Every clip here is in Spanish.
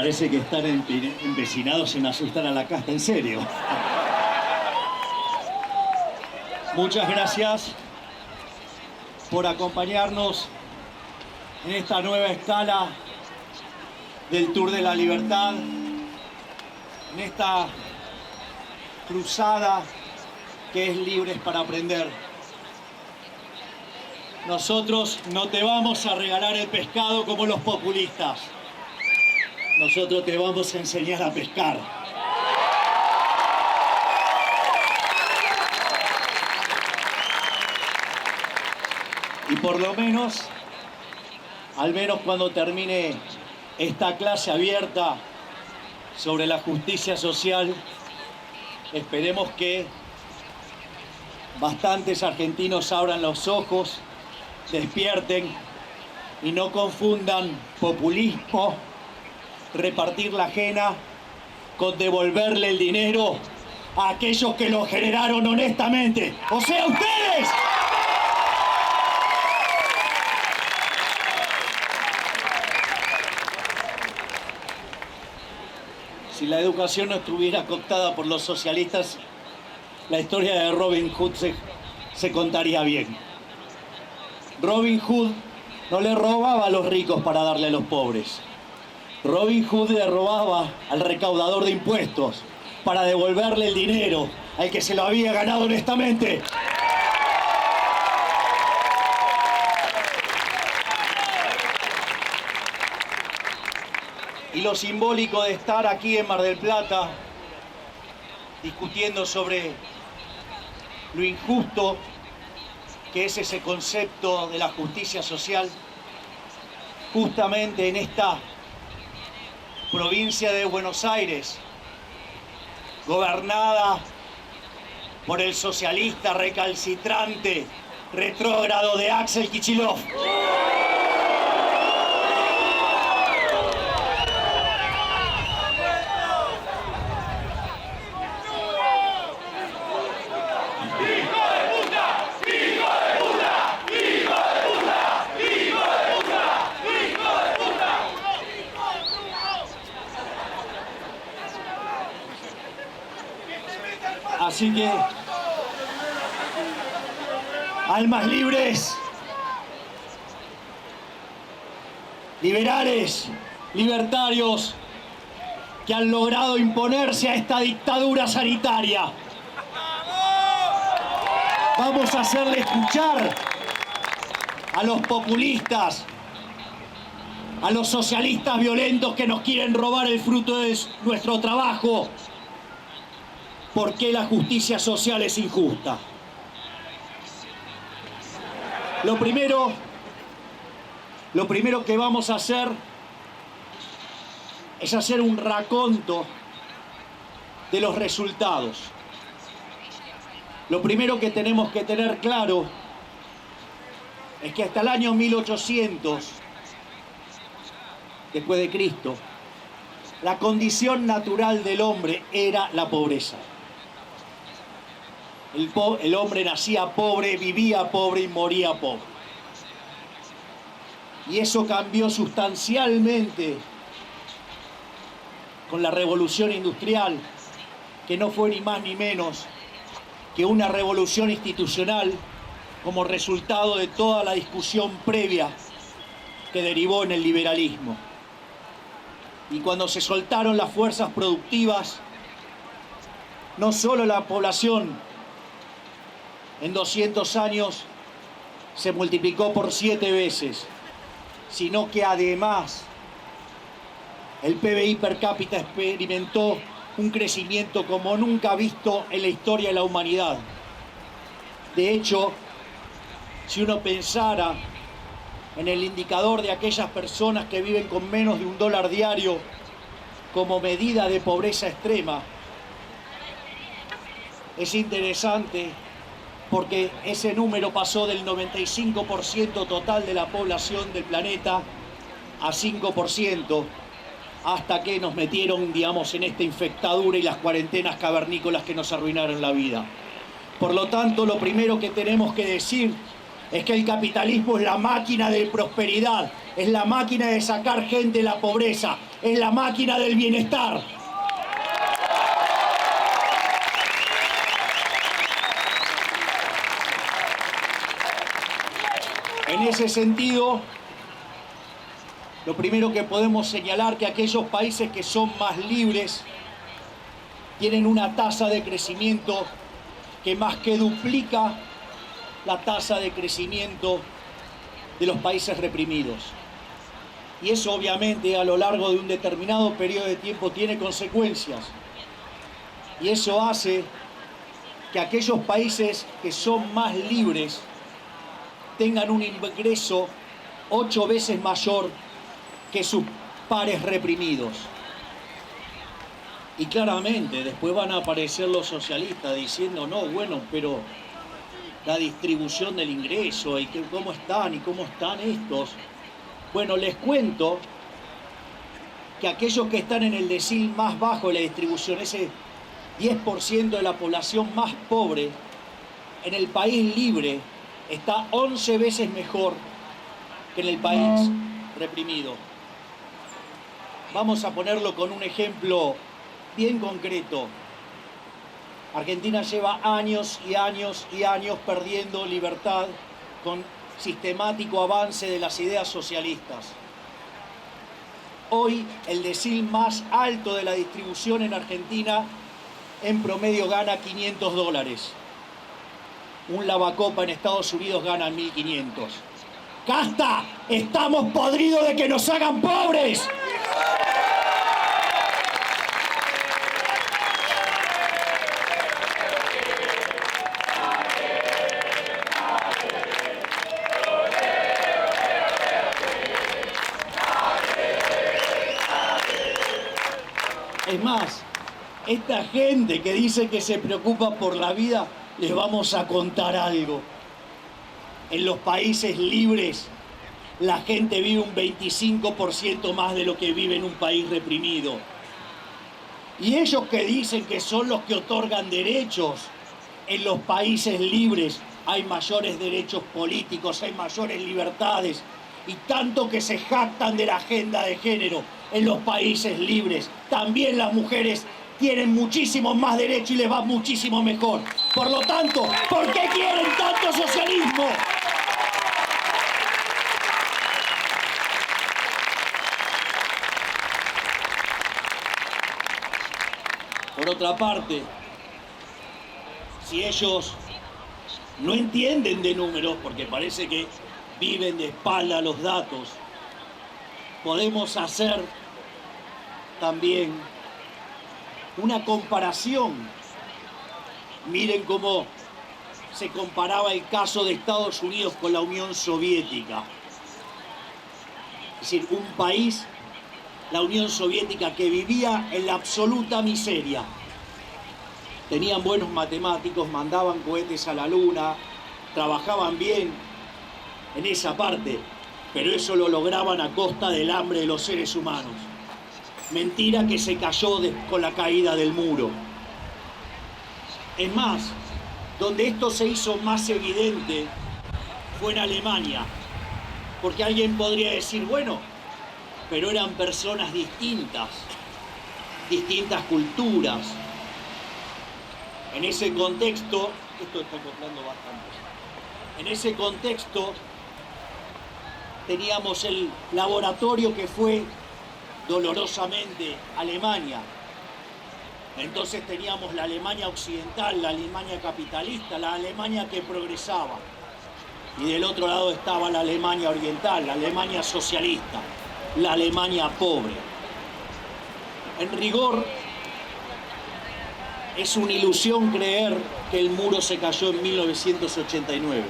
Parece que están empecinados en asustar a la casta, en serio. Muchas gracias por acompañarnos en esta nueva escala del Tour de la Libertad, en esta cruzada que es Libres para Aprender. Nosotros no te vamos a regalar el pescado como los populistas. Nosotros te vamos a enseñar a pescar. Y por lo menos, al menos cuando termine esta clase abierta sobre la justicia social, esperemos que bastantes argentinos abran los ojos, despierten y no confundan populismo, repartir la ajena, con devolverle el dinero a aquellos que lo generaron honestamente. O sea, ustedes. Si la educación no estuviera cooptada por los socialistas, la historia de Robin Hood se contaría bien. Robin Hood no le robaba a los ricos para darle a los pobres. Robin Hood le robaba al recaudador de impuestos para devolverle el dinero al que se lo había ganado honestamente. Y lo simbólico de estar aquí en Mar del Plata discutiendo sobre lo injusto que es ese concepto de la justicia social, justamente en esta provincia de Buenos Aires, gobernada por el socialista recalcitrante, retrógrado de Axel Kicillof. Así que, almas libres, liberales, libertarios, que han logrado imponerse a esta dictadura sanitaria. Vamos a hacerle escuchar a los populistas, a los socialistas violentos que nos quieren robar el fruto de nuestro trabajo, por qué la justicia social es injusta. Lo primero que vamos a hacer es hacer un raconto de los resultados. Lo primero que tenemos que tener claro es que hasta el año 1800, después de Cristo, la condición natural del hombre era la pobreza. El hombre nacía pobre, vivía pobre y moría pobre. Y eso cambió sustancialmente con la revolución industrial, que no fue ni más ni menos que una revolución institucional como resultado de toda la discusión previa que derivó en el liberalismo. Y cuando se soltaron las fuerzas productivas, no solo la población en 200 años se multiplicó por 7 veces, sino que además el PBI per cápita experimentó un crecimiento como nunca visto en la historia de la humanidad. De hecho, si uno pensara en el indicador de aquellas personas que viven con menos de $1 diario como medida de pobreza extrema, es interesante porque ese número pasó del 95% total de la población del planeta a 5%, hasta que nos metieron, digamos, en esta infectadura y las cuarentenas cavernícolas que nos arruinaron la vida. Por lo tanto, lo primero que tenemos que decir es que el capitalismo es la máquina de prosperidad, es la máquina de sacar gente de la pobreza, es la máquina del bienestar. En ese sentido, lo primero que podemos señalar que aquellos países que son más libres tienen una tasa de crecimiento que más que duplica la tasa de crecimiento de los países reprimidos. Y eso obviamente a lo largo de un determinado periodo de tiempo tiene consecuencias. Y eso hace que aquellos países que son más libres tengan un ingreso 8 veces mayor que sus pares reprimidos. Y claramente después van a aparecer los socialistas diciendo, no, bueno, pero la distribución del ingreso y cómo están estos. Bueno, les cuento que aquellos que están en el decil más bajo de la distribución, ese 10% de la población más pobre, en el país libre está 11 veces mejor que en el país reprimido. Vamos a ponerlo con un ejemplo bien concreto. Argentina lleva años y años y años perdiendo libertad con sistemático avance de las ideas socialistas. Hoy el decil más alto de la distribución en Argentina en promedio gana $500. Un lavacopa en Estados Unidos gana 1.500. ¡Casta! ¡Estamos podridos de que nos hagan pobres! Es más, esta gente que dice que se preocupa por la vida, les vamos a contar algo. En los países libres, la gente vive un 25% más de lo que vive en un país reprimido. Y ellos que dicen que son los que otorgan derechos, en los países libres hay mayores derechos políticos, hay mayores libertades. Y tanto que se jactan de la agenda de género, en los países libres también las mujeres tienen muchísimos más derechos y les va muchísimo mejor. Por lo tanto, ¿por qué quieren tanto socialismo? Por otra parte, si ellos no entienden de números, porque parece que viven de espalda a los datos, podemos hacer también una comparación. Miren cómo se comparaba el caso de Estados Unidos con la Unión Soviética. Es decir, un país, la Unión Soviética, que vivía en la absoluta miseria. Tenían buenos matemáticos, mandaban cohetes a la luna, trabajaban bien en esa parte, pero eso lo lograban a costa del hambre de los seres humanos. Mentira que se cayó con la caída del muro. Es más, donde esto se hizo más evidente fue en Alemania, porque alguien podría decir, bueno, pero eran personas distintas, distintas culturas. En ese contexto, esto está acoplando bastante, en ese contexto teníamos el laboratorio que fue dolorosamente Alemania. Entonces teníamos la Alemania occidental, la Alemania capitalista, la Alemania que progresaba. Y del otro lado estaba la Alemania oriental, la Alemania socialista, la Alemania pobre. En rigor, es una ilusión creer que el muro se cayó en 1989.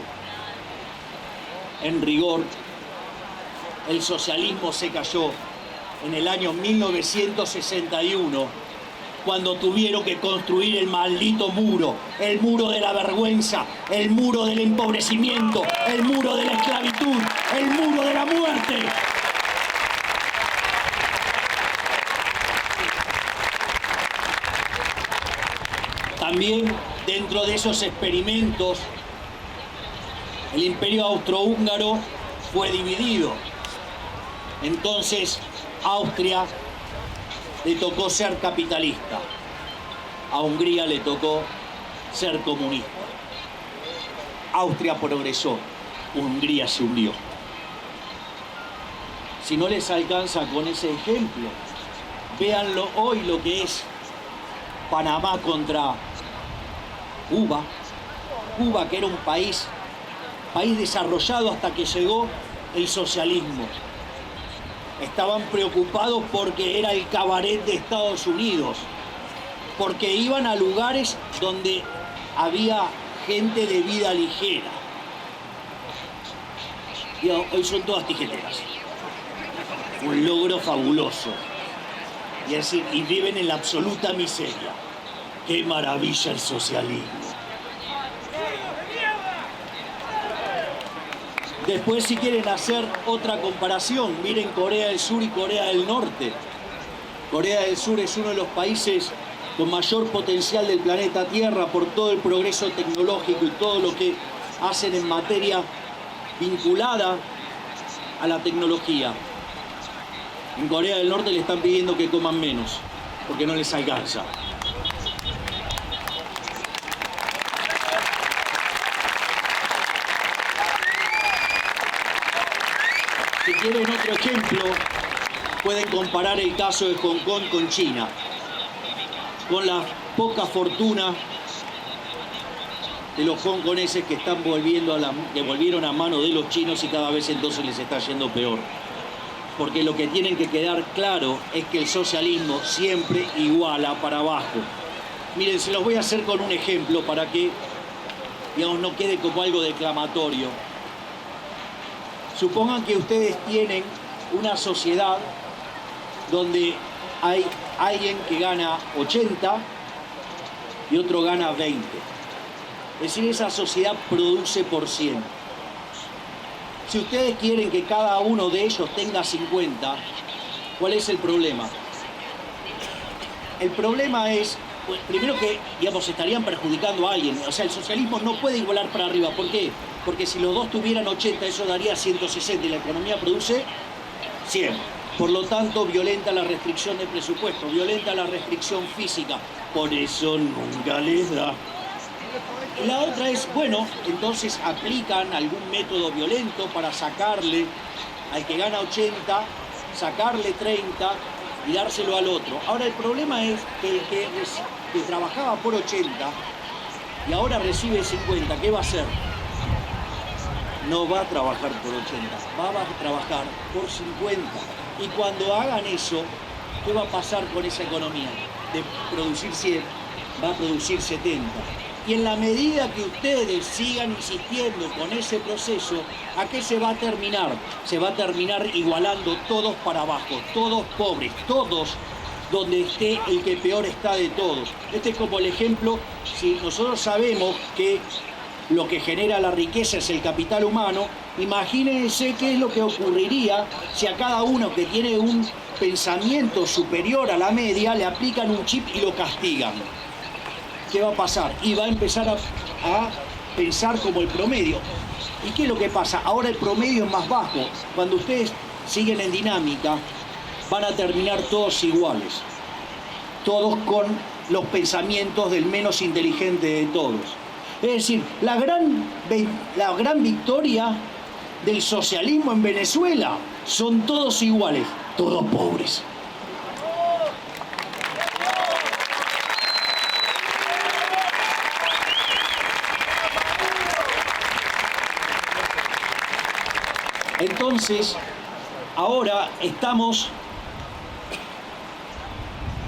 En rigor, el socialismo se cayó en el año 1961, cuando tuvieron que construir el maldito muro, el muro de la vergüenza, el muro del empobrecimiento, el muro de la esclavitud, el muro de la muerte. También dentro de esos experimentos El imperio austrohúngaro fue dividido. Entonces, Austria le tocó ser capitalista. A Hungría le tocó ser comunista. Austria progresó, Hungría se hundió. Si no les alcanza con ese ejemplo, véanlo hoy lo que es Panamá contra Cuba. Cuba, que era un país desarrollado hasta que llegó el socialismo. Estaban preocupados porque era el cabaret de Estados Unidos, porque iban a lugares donde había gente de vida ligera. Y hoy son todas tijeteras. Un logro fabuloso. Y viven en la absoluta miseria. ¡Qué maravilla el socialismo! Después, si quieren hacer otra comparación, miren Corea del Sur y Corea del Norte. Corea del Sur es uno de los países con mayor potencial del planeta Tierra por todo el progreso tecnológico y todo lo que hacen en materia vinculada a la tecnología. En Corea del Norte le están pidiendo que coman menos, porque no les alcanza. Si quieren otro ejemplo, pueden comparar el caso de Hong Kong con China. Con la poca fortuna de los hongkoneses que volvieron a mano de los chinos y cada vez entonces les está yendo peor. Porque lo que tienen que quedar claro es que el socialismo siempre iguala para abajo. Miren, se los voy a hacer con un ejemplo para que, digamos, no quede como algo declamatorio. Supongan que ustedes tienen una sociedad donde hay alguien que gana 80 y otro gana 20. Es decir, esa sociedad produce por 100. Si ustedes quieren que cada uno de ellos tenga 50, ¿cuál es el problema? El problema es, pues, primero que, digamos, estarían perjudicando a alguien. O sea, el socialismo no puede igualar para arriba. ¿Por qué? Porque si los dos tuvieran 80, eso daría 160 y la economía produce 100. Por lo tanto, violenta la restricción de presupuesto, violenta la restricción física. Por eso nunca les da. Y la otra es, bueno, entonces aplican algún método violento para sacarle al que gana 80, sacarle 30 y dárselo al otro. Ahora, el problema es que el que trabajaba por 80 y ahora recibe 50, ¿qué va a hacer? No va a trabajar por 80, va a trabajar por 50. Y cuando hagan eso, ¿qué va a pasar con esa economía? De producir 100, va a producir 70. Y en la medida que ustedes sigan insistiendo con ese proceso, ¿a qué se va a terminar? Se va a terminar igualando todos para abajo, todos pobres, todos donde esté el que peor está de todos. Este es como el ejemplo, si nosotros sabemos que lo que genera la riqueza es el capital humano, imagínense qué es lo que ocurriría si a cada uno que tiene un pensamiento superior a la media le aplican un chip y lo castigan. ¿Qué va a pasar? Y va a empezar a pensar como el promedio. ¿Y qué es lo que pasa? Ahora el promedio es más bajo. Cuando ustedes siguen en dinámica, van a terminar todos iguales. Todos con los pensamientos del menos inteligente de todos. Es decir, la gran victoria del socialismo en Venezuela son todos iguales, todos pobres. Entonces, ahora estamos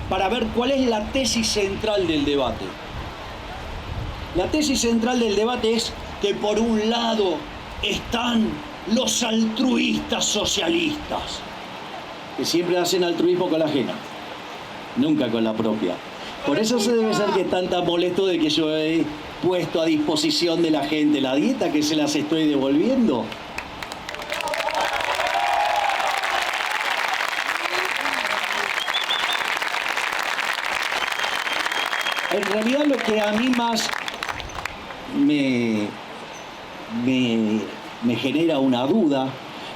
para ver cuál es la tesis central del debate. La tesis central del debate es que por un lado están los altruistas socialistas, que siempre hacen altruismo con la ajena, nunca con la propia. Por eso se debe ser que están tan molestos de que yo he puesto a disposición de la gente la dieta, que se las estoy devolviendo. En realidad lo que a mí más me me genera una duda.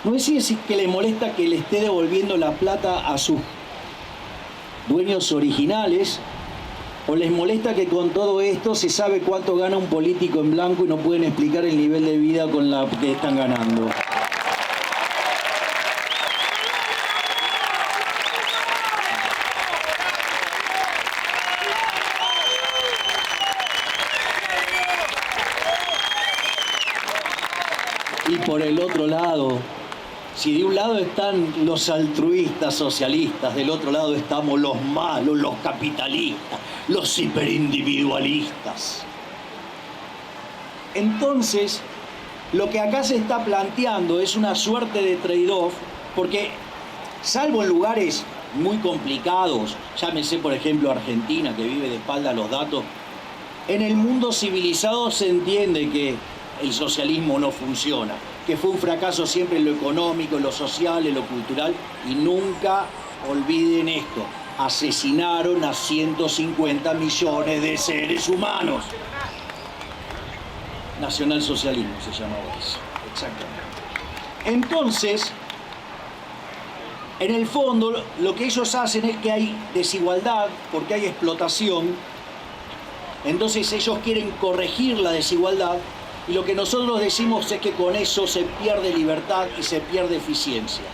No sé si es que le molesta que le esté devolviendo la plata a sus dueños originales, o les molesta que con todo esto se sabe cuánto gana un político en blanco y no pueden explicar el nivel de vida con la que están ganando. Y por el otro lado, si de un lado están los altruistas socialistas, del otro lado estamos los malos, los capitalistas, los hiperindividualistas. Entonces, lo que acá se está planteando es una suerte de trade-off, porque salvo en lugares muy complicados, llámese por ejemplo Argentina, que vive de espalda a los datos, en el mundo civilizado se entiende que el socialismo no funciona, que fue un fracaso siempre en lo económico, en lo social, en lo cultural, y nunca olviden esto: asesinaron a 150 millones de seres humanos. Nacionalsocialismo se llamaba eso, exactamente. Entonces, en el fondo, lo que ellos hacen es que hay desigualdad, porque hay explotación. Entonces ellos quieren corregir la desigualdad, y lo que nosotros decimos es que con eso se pierde libertad y se pierde eficiencia.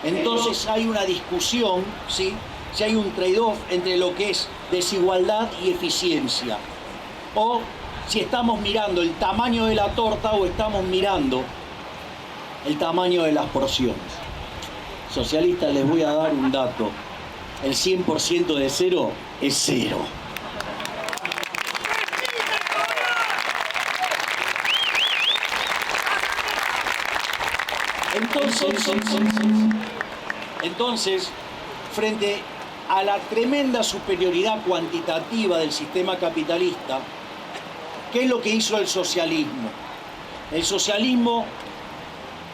Entonces hay una discusión, ¿sí? Si hay un trade-off entre lo que es desigualdad y eficiencia, o si estamos mirando el tamaño de la torta o estamos mirando el tamaño de las porciones. Socialistas, les voy a dar un dato: el 100% de cero es cero. Entonces, frente a la tremenda superioridad cuantitativa del sistema capitalista, ¿qué es lo que hizo el socialismo? El socialismo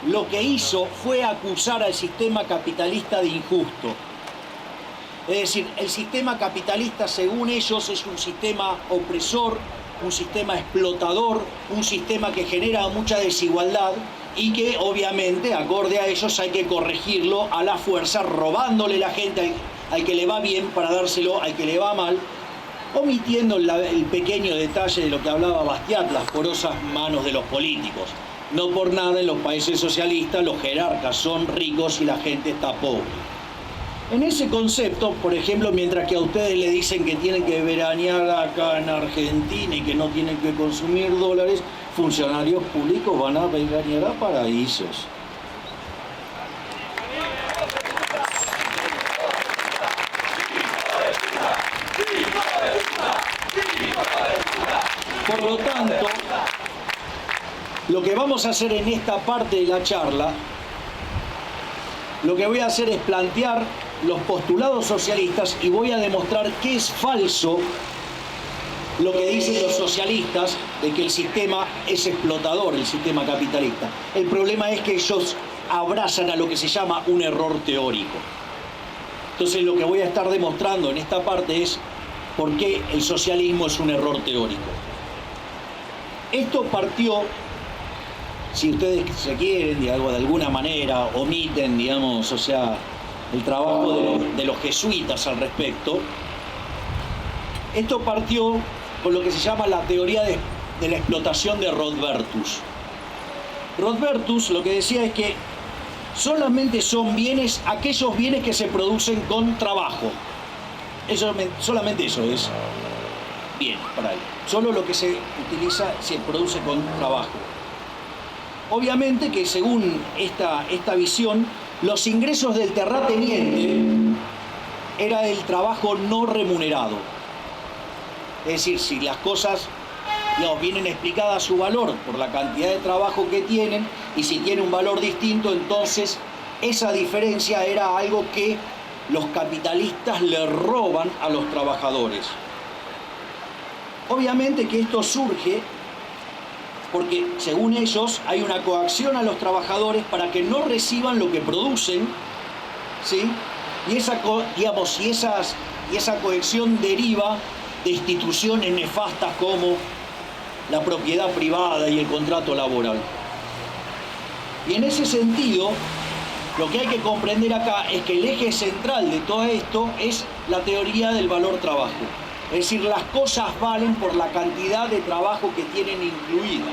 lo que hizo fue acusar al sistema capitalista de injusto. Es decir, el sistema capitalista, según ellos, es un sistema opresor, un sistema explotador, un sistema que genera mucha desigualdad, y que obviamente, acorde a ellos, hay que corregirlo a la fuerza, robándole la gente al que le va bien para dárselo al que le va mal, omitiendo el pequeño detalle de lo que hablaba Bastiat, las porosas manos de los políticos. No por nada en los países socialistas los jerarcas son ricos y la gente está pobre. En ese concepto, por ejemplo, mientras que a ustedes le dicen que tienen que veranear acá en Argentina y que no tienen que consumir dólares, funcionarios públicos van a veranear a paraísos. Por lo tanto, lo que vamos a hacer en esta parte de la charla, lo que voy a hacer es plantear los postulados socialistas y voy a demostrar que es falso lo que dicen los socialistas de que el sistema es explotador, el sistema capitalista. El problema es que ellos abrazan a lo que se llama un error teórico. Entonces lo que voy a estar demostrando en esta parte es por qué el socialismo es un error teórico. Esto partió, si ustedes se quieren, de alguna manera, omiten, digamos, o sea, el trabajo de los jesuitas al respecto. Esto partió con lo que se llama la teoría de la explotación de Rodbertus. Rodbertus lo que decía es que solamente son bienes aquellos bienes que se producen con trabajo. Solamente eso es bien para él. Solo lo que se utiliza se produce con trabajo. Obviamente que según esta visión, los ingresos del terrateniente era el trabajo no remunerado. Es decir, si las cosas, digamos, vienen explicadas su valor por la cantidad de trabajo que tienen, y si tiene un valor distinto, entonces esa diferencia era algo que los capitalistas le roban a los trabajadores. Obviamente que esto surge porque, según ellos, hay una coacción a los trabajadores para que no reciban lo que producen, ¿sí? Y esa coacción deriva de instituciones nefastas como la propiedad privada y el contrato laboral. Y en ese sentido, lo que hay que comprender acá es que el eje central de todo esto es la teoría del valor trabajo. Es decir, las cosas valen por la cantidad de trabajo que tienen incluida.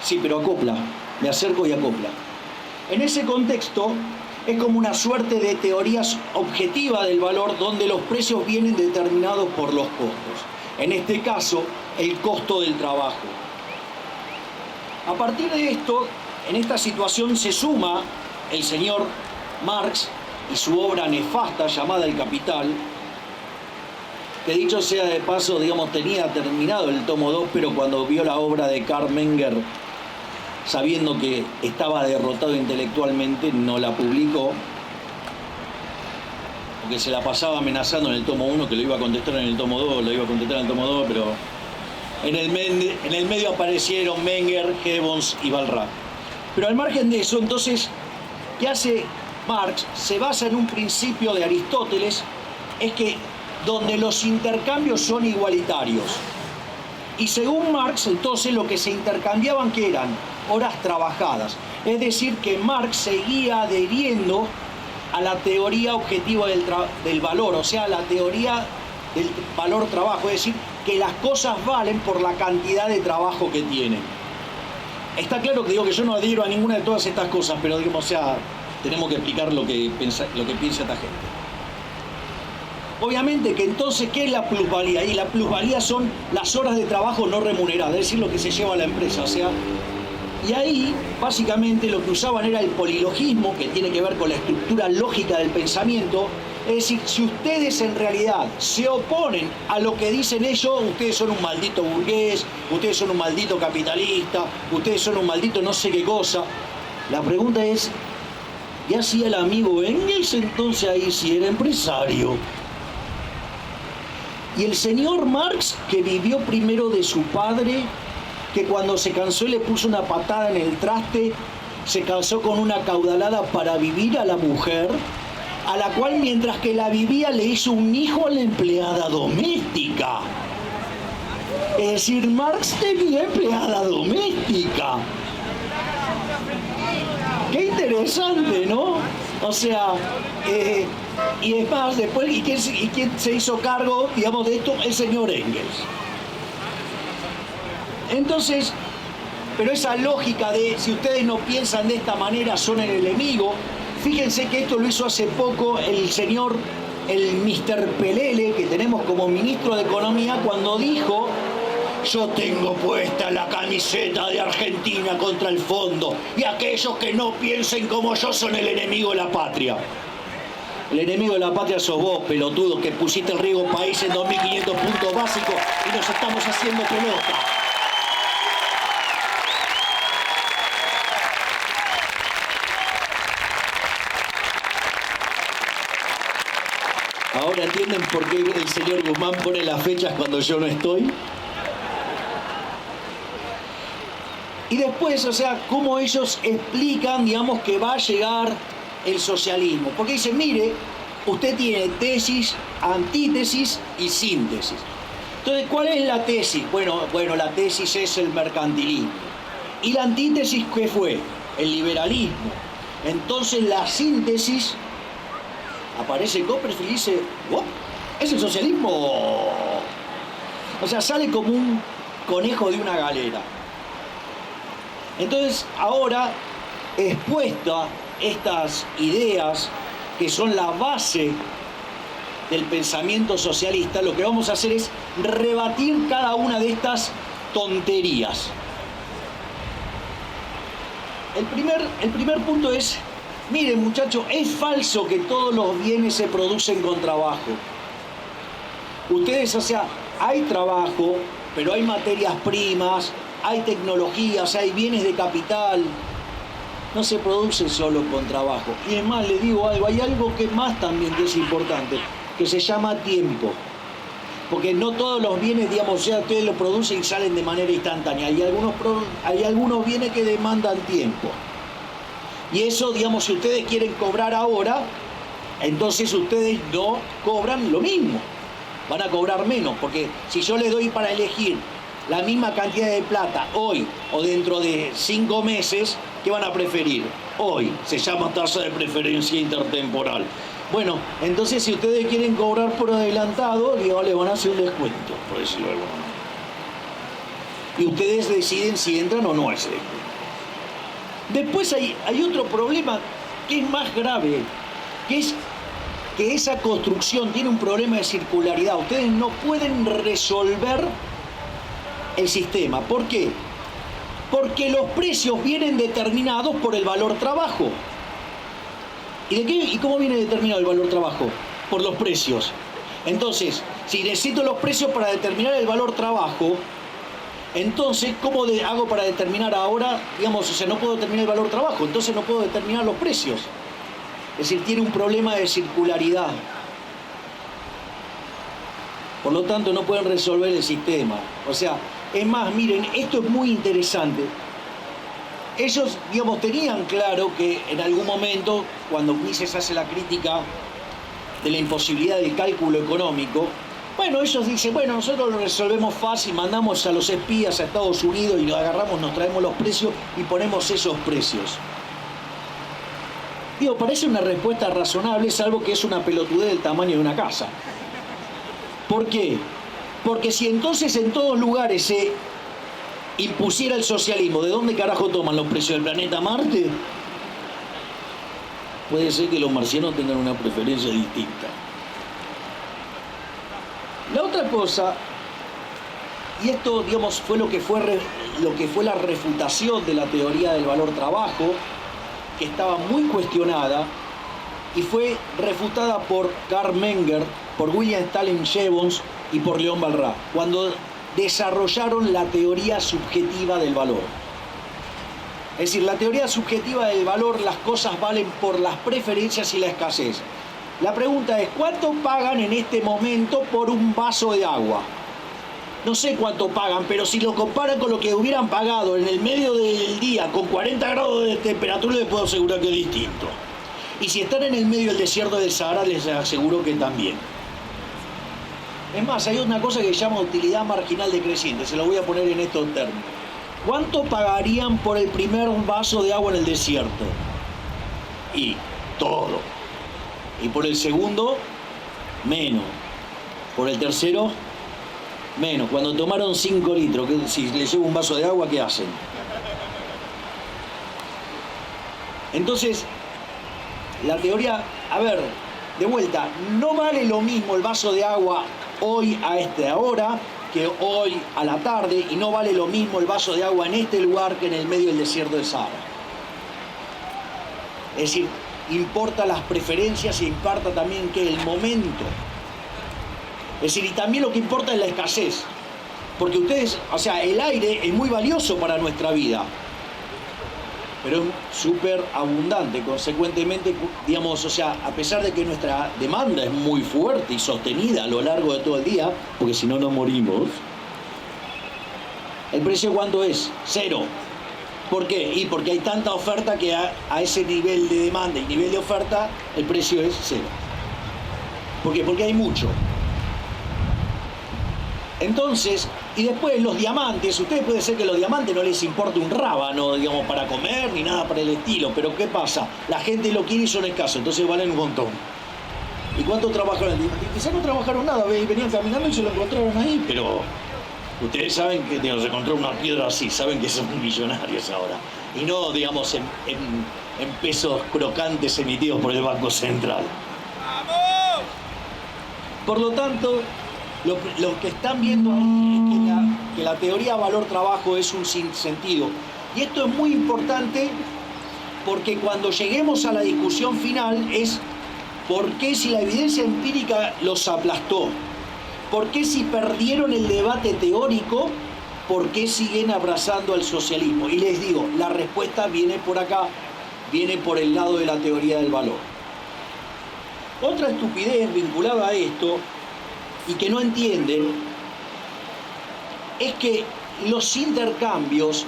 Sí, pero acopla. Me acerco y acopla. En ese contexto, es como una suerte de teoría objetiva del valor donde los precios vienen determinados por los costos. En este caso, el costo del trabajo. A partir de esto, en esta situación se suma el señor Marx y su obra nefasta llamada El Capital, que dicho sea de paso, digamos, tenía terminado el tomo 2, pero cuando vio la obra de Karl Menger, sabiendo que estaba derrotado intelectualmente, no la publicó, porque se la pasaba amenazando en el tomo 1 que lo iba a contestar en el tomo 2, pero en el medio aparecieron Menger, Gibbons y Balrach. Pero al margen de eso, entonces, ¿qué hace Marx? Se basa en un principio de Aristóteles, es que donde los intercambios son igualitarios. Y según Marx, entonces, lo que se intercambiaban, ¿qué eran? Horas trabajadas. Es decir, que Marx seguía adheriendo a la teoría objetiva del valor, o sea, la teoría del valor trabajo, es decir, que las cosas valen por la cantidad de trabajo que tienen. Está claro que digo que yo no adhiero a ninguna de todas estas cosas, pero digamos, o sea, tenemos que explicar lo que piensa esta gente. Obviamente que entonces, ¿qué es la plusvalía? Y la plusvalía son las horas de trabajo no remuneradas, es decir, lo que se lleva a la empresa, o sea, y ahí básicamente lo que usaban era el polilogismo, que tiene que ver con la estructura lógica del pensamiento. Es decir, si ustedes en realidad se oponen a lo que dicen ellos, ustedes son un maldito burgués, ustedes son un maldito capitalista, ustedes son un maldito no sé qué cosa. La pregunta es, ¿qué hacía el amigo Engels entonces ahí si era empresario? Y el señor Marx, que vivió primero de su padre, que cuando se cansó y le puso una patada en el traste, se casó con una caudalada para vivir a la mujer, a la cual mientras que la vivía le hizo un hijo a la empleada doméstica. Es decir, Marx tenía empleada doméstica. Qué interesante, ¿no? O sea, y es más, después, ¿y quién se hizo cargo, digamos, de esto? El señor Engels. Entonces, pero esa lógica de si ustedes no piensan de esta manera son el enemigo, fíjense que esto lo hizo hace poco el señor, el Mr. Pelele, que tenemos como ministro de Economía, cuando dijo: yo tengo puesta la camiseta de Argentina contra el fondo, y aquellos que no piensen como yo son el enemigo de la patria. El enemigo de la patria sos vos, pelotudo, que pusiste el riego país en 2.500 puntos básicos y nos estamos haciendo pelota. ¿Ahora entienden por qué el señor Guzmán pone las fechas cuando yo no estoy? Y después, o sea, cómo ellos explican, digamos, que va a llegar el socialismo. Porque dicen, mire, usted tiene tesis, antítesis y síntesis. Entonces, ¿cuál es la tesis? Bueno, la tesis es el mercantilismo. ¿Y la antítesis qué fue? El liberalismo. Entonces, la síntesis... Aparece Copperfield y dice, ¿what? ¿Es el socialismo? O sea, sale como un conejo de una galera. Entonces, ahora, expuesta estas ideas que son la base del pensamiento socialista, lo que vamos a hacer es rebatir cada una de estas tonterías. El primer punto es: miren, muchachos, es falso que todos los bienes se producen con trabajo. Ustedes, o sea, hay trabajo, pero hay materias primas, hay tecnologías, hay bienes de capital. No se produce solo con trabajo. Y es más, les digo algo, hay algo que más también que es importante, que se llama tiempo. Porque no todos los bienes, digamos, ya ustedes los producen y salen de manera instantánea. Hay algunos bienes que demandan tiempo. Y eso, digamos, si ustedes quieren cobrar ahora, entonces ustedes no cobran lo mismo. Van a cobrar menos, porque si yo les doy para elegir la misma cantidad de plata hoy o dentro de 5 meses, ¿qué van a preferir? Hoy, se llama tasa de preferencia intertemporal. Bueno, entonces si ustedes quieren cobrar por adelantado, digo, le van a hacer un descuento, por decirlo de alguna manera. Y ustedes deciden si entran o no a ese descuento. Después hay otro problema que es más grave, que es que esa construcción tiene un problema de circularidad. Ustedes no pueden resolver el sistema. ¿Por qué? Porque los precios vienen determinados por el valor trabajo. ¿Y cómo viene determinado el valor trabajo? Por los precios. Entonces, si necesito los precios para determinar el valor trabajo, entonces, ¿cómo hago para determinar ahora? Digamos, o sea, no puedo determinar el valor trabajo, entonces no puedo determinar los precios. Es decir, tiene un problema de circularidad. Por lo tanto, no pueden resolver el sistema. O sea, es más, miren, esto es muy interesante. Ellos, digamos, tenían claro que en algún momento, cuando Mises hace la crítica de la imposibilidad del cálculo económico, bueno, ellos dicen, bueno, nosotros lo resolvemos fácil, mandamos a los espías a Estados Unidos y lo agarramos, nos traemos los precios y ponemos esos precios. Digo, parece una respuesta razonable, salvo que es una pelotudez del tamaño de una casa. ¿Por qué? Porque si entonces en todos lugares se impusiera el socialismo, ¿de dónde carajo toman los precios del planeta Marte? Puede ser que los marcianos tengan una preferencia distinta. La otra cosa, y esto, digamos, fue lo que fue la refutación de la teoría del valor trabajo, que estaba muy cuestionada, y fue refutada por Carl Menger, por William Stalin Jevons y por León Balrá, cuando desarrollaron la teoría subjetiva del valor. Es decir, la teoría subjetiva del valor, las cosas valen por las preferencias y la escasez. La pregunta es, ¿cuánto pagan en este momento por un vaso de agua? No sé cuánto pagan, pero si lo comparan con lo que hubieran pagado en el medio del día con 40 grados de temperatura, les puedo asegurar que es distinto. Y si están en el medio del desierto del Sahara, les aseguro que también. Es más, hay una cosa que se llama utilidad marginal decreciente, se lo voy a poner en estos términos. ¿Cuánto pagarían por el primer vaso de agua en el desierto? Y todo. Y por el segundo, menos. Por el tercero, menos. Cuando tomaron 5 litros, si les llevo un vaso de agua, ¿qué hacen? Entonces, la teoría, a ver, de vuelta, no vale lo mismo el vaso de agua hoy a esta hora que hoy a la tarde, y no vale lo mismo el vaso de agua en este lugar que en el medio del desierto del Sahara. Es decir, importa las preferencias e importa también que el momento. Es decir, y también lo que importa es la escasez. Porque ustedes, o sea, el aire es muy valioso para nuestra vida, pero es súper abundante. Consecuentemente, digamos, o sea, a pesar de que nuestra demanda es muy fuerte y sostenida a lo largo de todo el día, porque si no nos morimos, ¿el precio cuánto es? 0. ¿Por qué? Y porque hay tanta oferta que a ese nivel de demanda y nivel de oferta, el precio es 0. ¿Por qué? Porque hay mucho. Entonces, y después los diamantes, ustedes puede ser que los diamantes no les importe un rábano, digamos, para comer ni nada para el estilo, pero ¿qué pasa? La gente lo quiere y son escasos, entonces valen un montón. ¿Y cuánto trabajaron el diamante? Quizás no trabajaron nada, venían caminando y se lo encontraron ahí, pero ustedes saben que, digamos, se encontró una piedra así, saben que son millonarios ahora. Y no, digamos, en pesos crocantes emitidos por el Banco Central. ¡Vamos! Por lo tanto, lo que están viendo ahí es que la teoría valor-trabajo es un sinsentido. Y esto es muy importante porque cuando lleguemos a la discusión final es ¿por qué si la evidencia empírica los aplastó? ¿Por qué si perdieron el debate teórico? ¿Por qué siguen abrazando al socialismo? Y les digo, la respuesta viene por acá, viene por el lado de la teoría del valor. Otra estupidez vinculada a esto y que no entienden, es que los intercambios,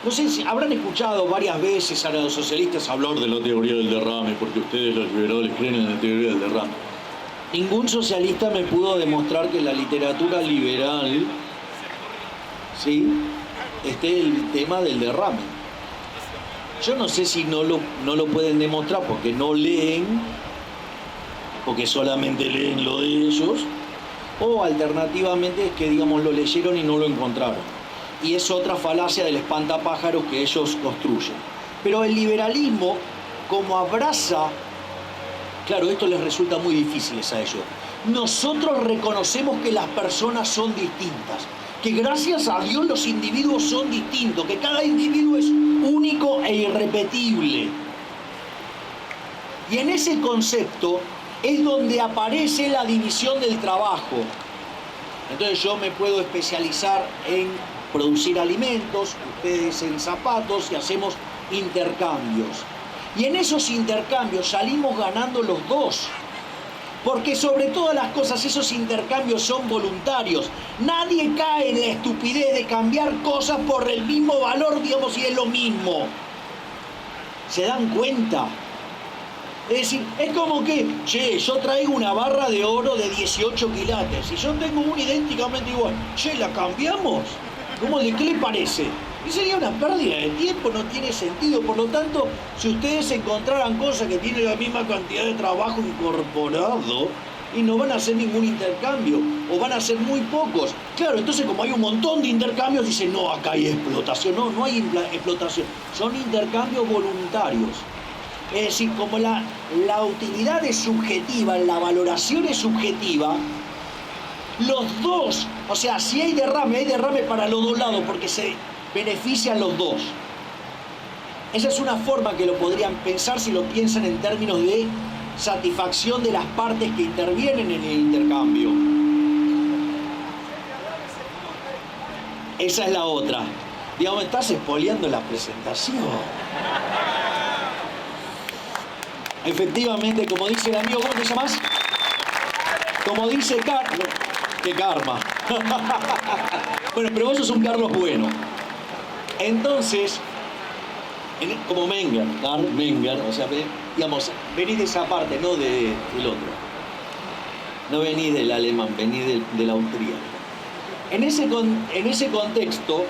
no sé si habrán escuchado varias veces a los socialistas hablar de la teoría del derrame, porque ustedes los liberales creen en la teoría del derrame. Ningún socialista me pudo demostrar que la literatura liberal ¿sí?, esté el tema del derrame. Yo no sé si no lo pueden demostrar porque no leen, porque solamente leen lo de ellos, o alternativamente es que, digamos, lo leyeron y no lo encontraron. Y es otra falacia del espantapájaros que ellos construyen. Pero el liberalismo, como abraza, claro, esto les resulta muy difícil a ellos. Nosotros reconocemos que las personas son distintas, que gracias a Dios los individuos son distintos, que cada individuo es único e irrepetible. Y en ese concepto es donde aparece la división del trabajo. Entonces yo me puedo especializar en producir alimentos, ustedes en zapatos, y hacemos intercambios. Y en esos intercambios salimos ganando los dos. Porque sobre todas las cosas esos intercambios son voluntarios. Nadie cae en la estupidez de cambiar cosas por el mismo valor, digamos, si es lo mismo. ¿Se dan cuenta? Es decir, es como que, che, yo traigo una barra de oro de 18 quilates y yo tengo una idénticamente igual. Che, ¿la cambiamos? ¿Cómo de qué le parece? Y sería una pérdida de tiempo, no tiene sentido. Por lo tanto, si ustedes encontraran cosas que tienen la misma cantidad de trabajo incorporado, y no van a hacer ningún intercambio, o van a hacer muy pocos. Claro, entonces como hay un montón de intercambios, dicen, no, acá hay explotación. No, no hay explotación, son intercambios voluntarios. Es decir, como la utilidad es subjetiva, la valoración es subjetiva, los dos, o sea, si hay derrame para los dos lados, porque se benefician los dos. Esa es una forma que lo podrían pensar si lo piensan en términos de satisfacción de las partes que intervienen en el intercambio. Esa es la otra. Digamos, estás espoleando la presentación. Efectivamente, como dice el amigo, ¿cómo te llamas? Como dice Carlos. ¡Qué karma! Bueno, pero vos sos un Carlos bueno. Entonces, como Menger, Karl Menger, o sea, digamos, venís de esa parte, no del otro. No venís del alemán, venís del austríaco. En ese contexto,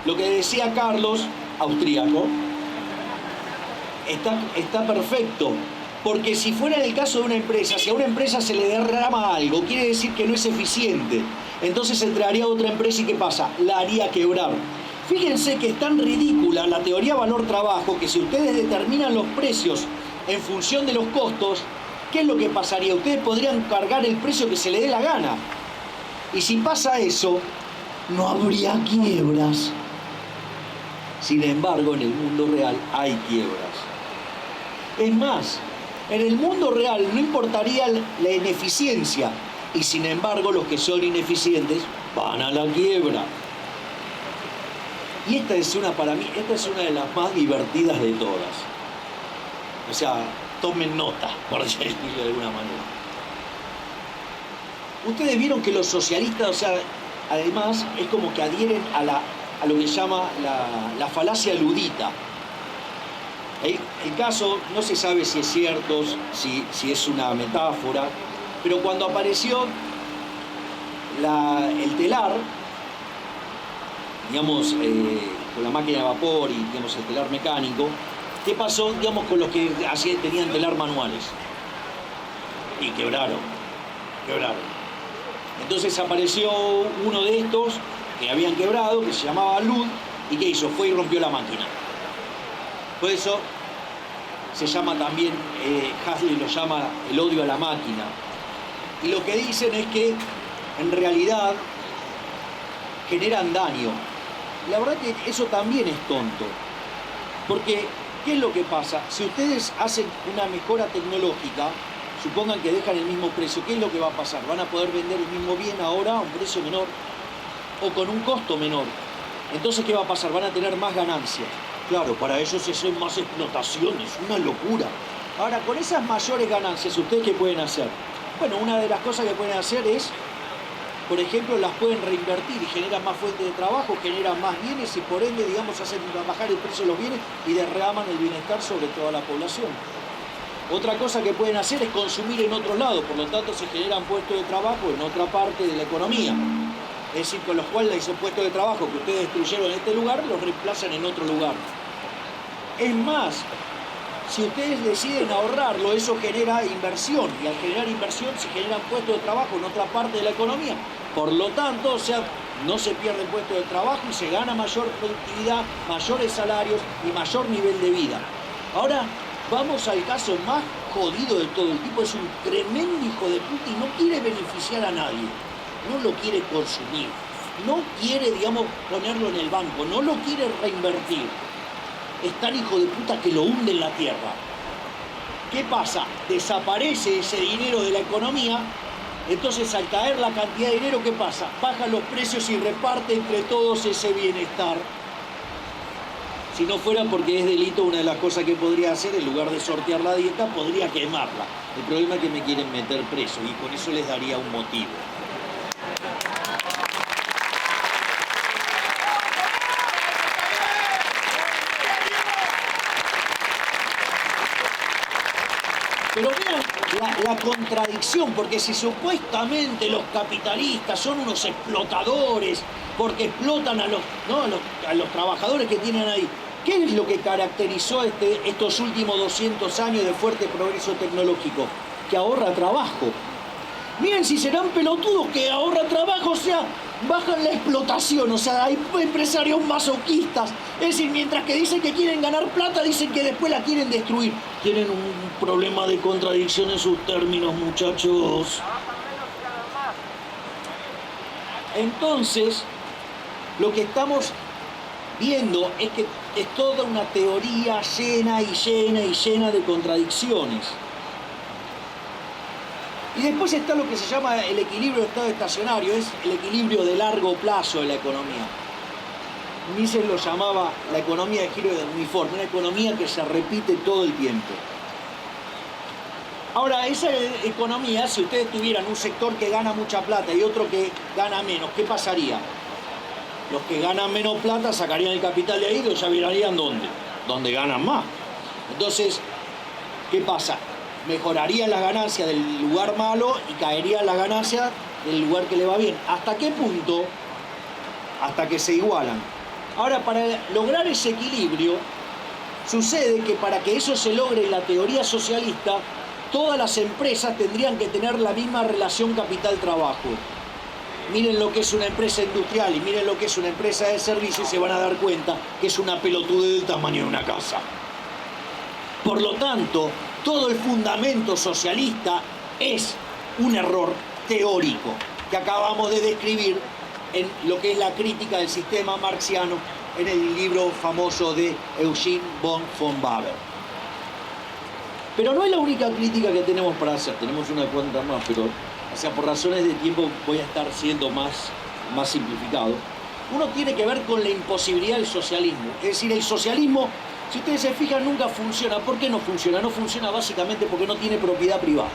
lo que decía Carlos, austríaco, está perfecto. Porque si fuera el caso de una empresa, si a una empresa se le derrama algo, quiere decir que no es eficiente. Entonces entraría otra empresa y ¿qué pasa? La haría quebrar. Fíjense que es tan ridícula la teoría valor-trabajo que si ustedes determinan los precios en función de los costos, ¿qué es lo que pasaría? Ustedes podrían cargar el precio que se les dé la gana. Y si pasa eso, no habría quiebras. Sin embargo, en el mundo real hay quiebras. Es más, en el mundo real no importaría la ineficiencia, y sin embargo los que son ineficientes van a la quiebra. Y para mí, esta es una de las más divertidas de todas. O sea, tomen nota, por decirlo de alguna manera. Ustedes vieron que los socialistas, o sea, además es como que adhieren a lo que se llama la falacia ludita. El caso no se sabe si es cierto, si es una metáfora, pero cuando apareció el telar, digamos, con la máquina de vapor y, digamos, el telar mecánico, ¿qué pasó, digamos, con los que tenían telar manuales? Y quebraron. Entonces apareció uno de estos que habían quebrado, que se llamaba Lud, y ¿qué hizo? Fue y rompió la máquina. Por eso se llama también, Huxley lo llama el odio a la máquina. Y lo que dicen es que en realidad generan daño. La verdad que eso también es tonto. Porque, ¿qué es lo que pasa? Si ustedes hacen una mejora tecnológica, supongan que dejan el mismo precio, ¿qué es lo que va a pasar? Van a poder vender el mismo bien ahora a un precio menor o con un costo menor. Entonces, ¿qué va a pasar? Van a tener más ganancias. Claro, para ellos eso es más explotación, es una locura. Ahora, con esas mayores ganancias, ¿ustedes qué pueden hacer? Bueno, una de las cosas que pueden hacer es, por ejemplo, las pueden reinvertir y generan más fuentes de trabajo, generan más bienes y por ende, digamos, hacen bajar el precio de los bienes y derraman el bienestar sobre toda la población. Otra cosa que pueden hacer es consumir en otro lado, por lo tanto se generan puestos de trabajo en otra parte de la economía. Es decir, con los cuales esos puestos de trabajo que ustedes destruyeron en este lugar, los reemplazan en otro lugar. Es más, si ustedes deciden ahorrarlo, eso genera inversión, y al generar inversión se generan puestos de trabajo en otra parte de la economía. Por lo tanto, o sea, no se pierden puestos de trabajo y se gana mayor productividad, mayores salarios y mayor nivel de vida. Ahora, vamos al caso más jodido de todo. El tipo es un tremendo hijo de puta y no quiere beneficiar a nadie. No lo quiere consumir. No quiere, digamos, ponerlo en el banco. No lo quiere reinvertir. Es tan hijo de puta que lo hunde en la tierra. ¿Qué pasa? Desaparece ese dinero de la economía. Entonces, al caer la cantidad de dinero, ¿qué pasa? Bajan los precios y reparte entre todos ese bienestar. Si no fuera porque es delito, una de las cosas que podría hacer, en lugar de sortear la dieta, podría quemarla. El problema es que me quieren meter preso y con eso les daría un motivo. Pero vean la contradicción, porque si supuestamente los capitalistas son unos explotadores, porque explotan a los trabajadores que tienen ahí, ¿qué es lo que caracterizó estos últimos 200 años de fuerte progreso tecnológico? Que ahorra trabajo. Miren si serán pelotudos que ahorra trabajo, o sea, bajan la explotación, o sea, hay empresarios masoquistas. Es decir, mientras que dicen que quieren ganar plata, dicen que después la quieren destruir. Tienen un problema de contradicción en sus términos, muchachos. Entonces, lo que estamos viendo es que es toda una teoría llena y llena y llena de contradicciones. Y después está lo que se llama el equilibrio de estado estacionario, es el equilibrio de largo plazo de la economía. Mises lo llamaba la economía de giro uniforme, una economía que se repite todo el tiempo. Ahora, esa economía, si ustedes tuvieran un sector que gana mucha plata y otro que gana menos, ¿qué pasaría? Los que ganan menos plata sacarían el capital de ahí y lo llevarían ¿dónde? Donde ganan más. Entonces, ¿qué pasa? Mejoraría la ganancia del lugar malo y caería la ganancia del lugar que le va bien. ¿Hasta qué punto? Hasta que se igualan. Ahora, para lograr ese equilibrio, sucede que para que eso se logre en la teoría socialista, todas las empresas tendrían que tener la misma relación capital-trabajo. Miren lo que es una empresa industrial y miren lo que es una empresa de servicios y se van a dar cuenta que es una pelotudez del tamaño de una casa. Por lo tanto, todo el fundamento socialista es un error teórico que acabamos de describir en lo que es la crítica del sistema marxiano en el libro famoso de Eugene von Baber. Pero no es la única crítica que tenemos para hacer, tenemos una cuanta más, pero o sea, por razones de tiempo voy a estar siendo más simplificado. Uno tiene que ver con la imposibilidad del socialismo. Es decir, el socialismo, si ustedes se fijan, nunca funciona. ¿Por qué no funciona? No funciona básicamente porque no tiene propiedad privada.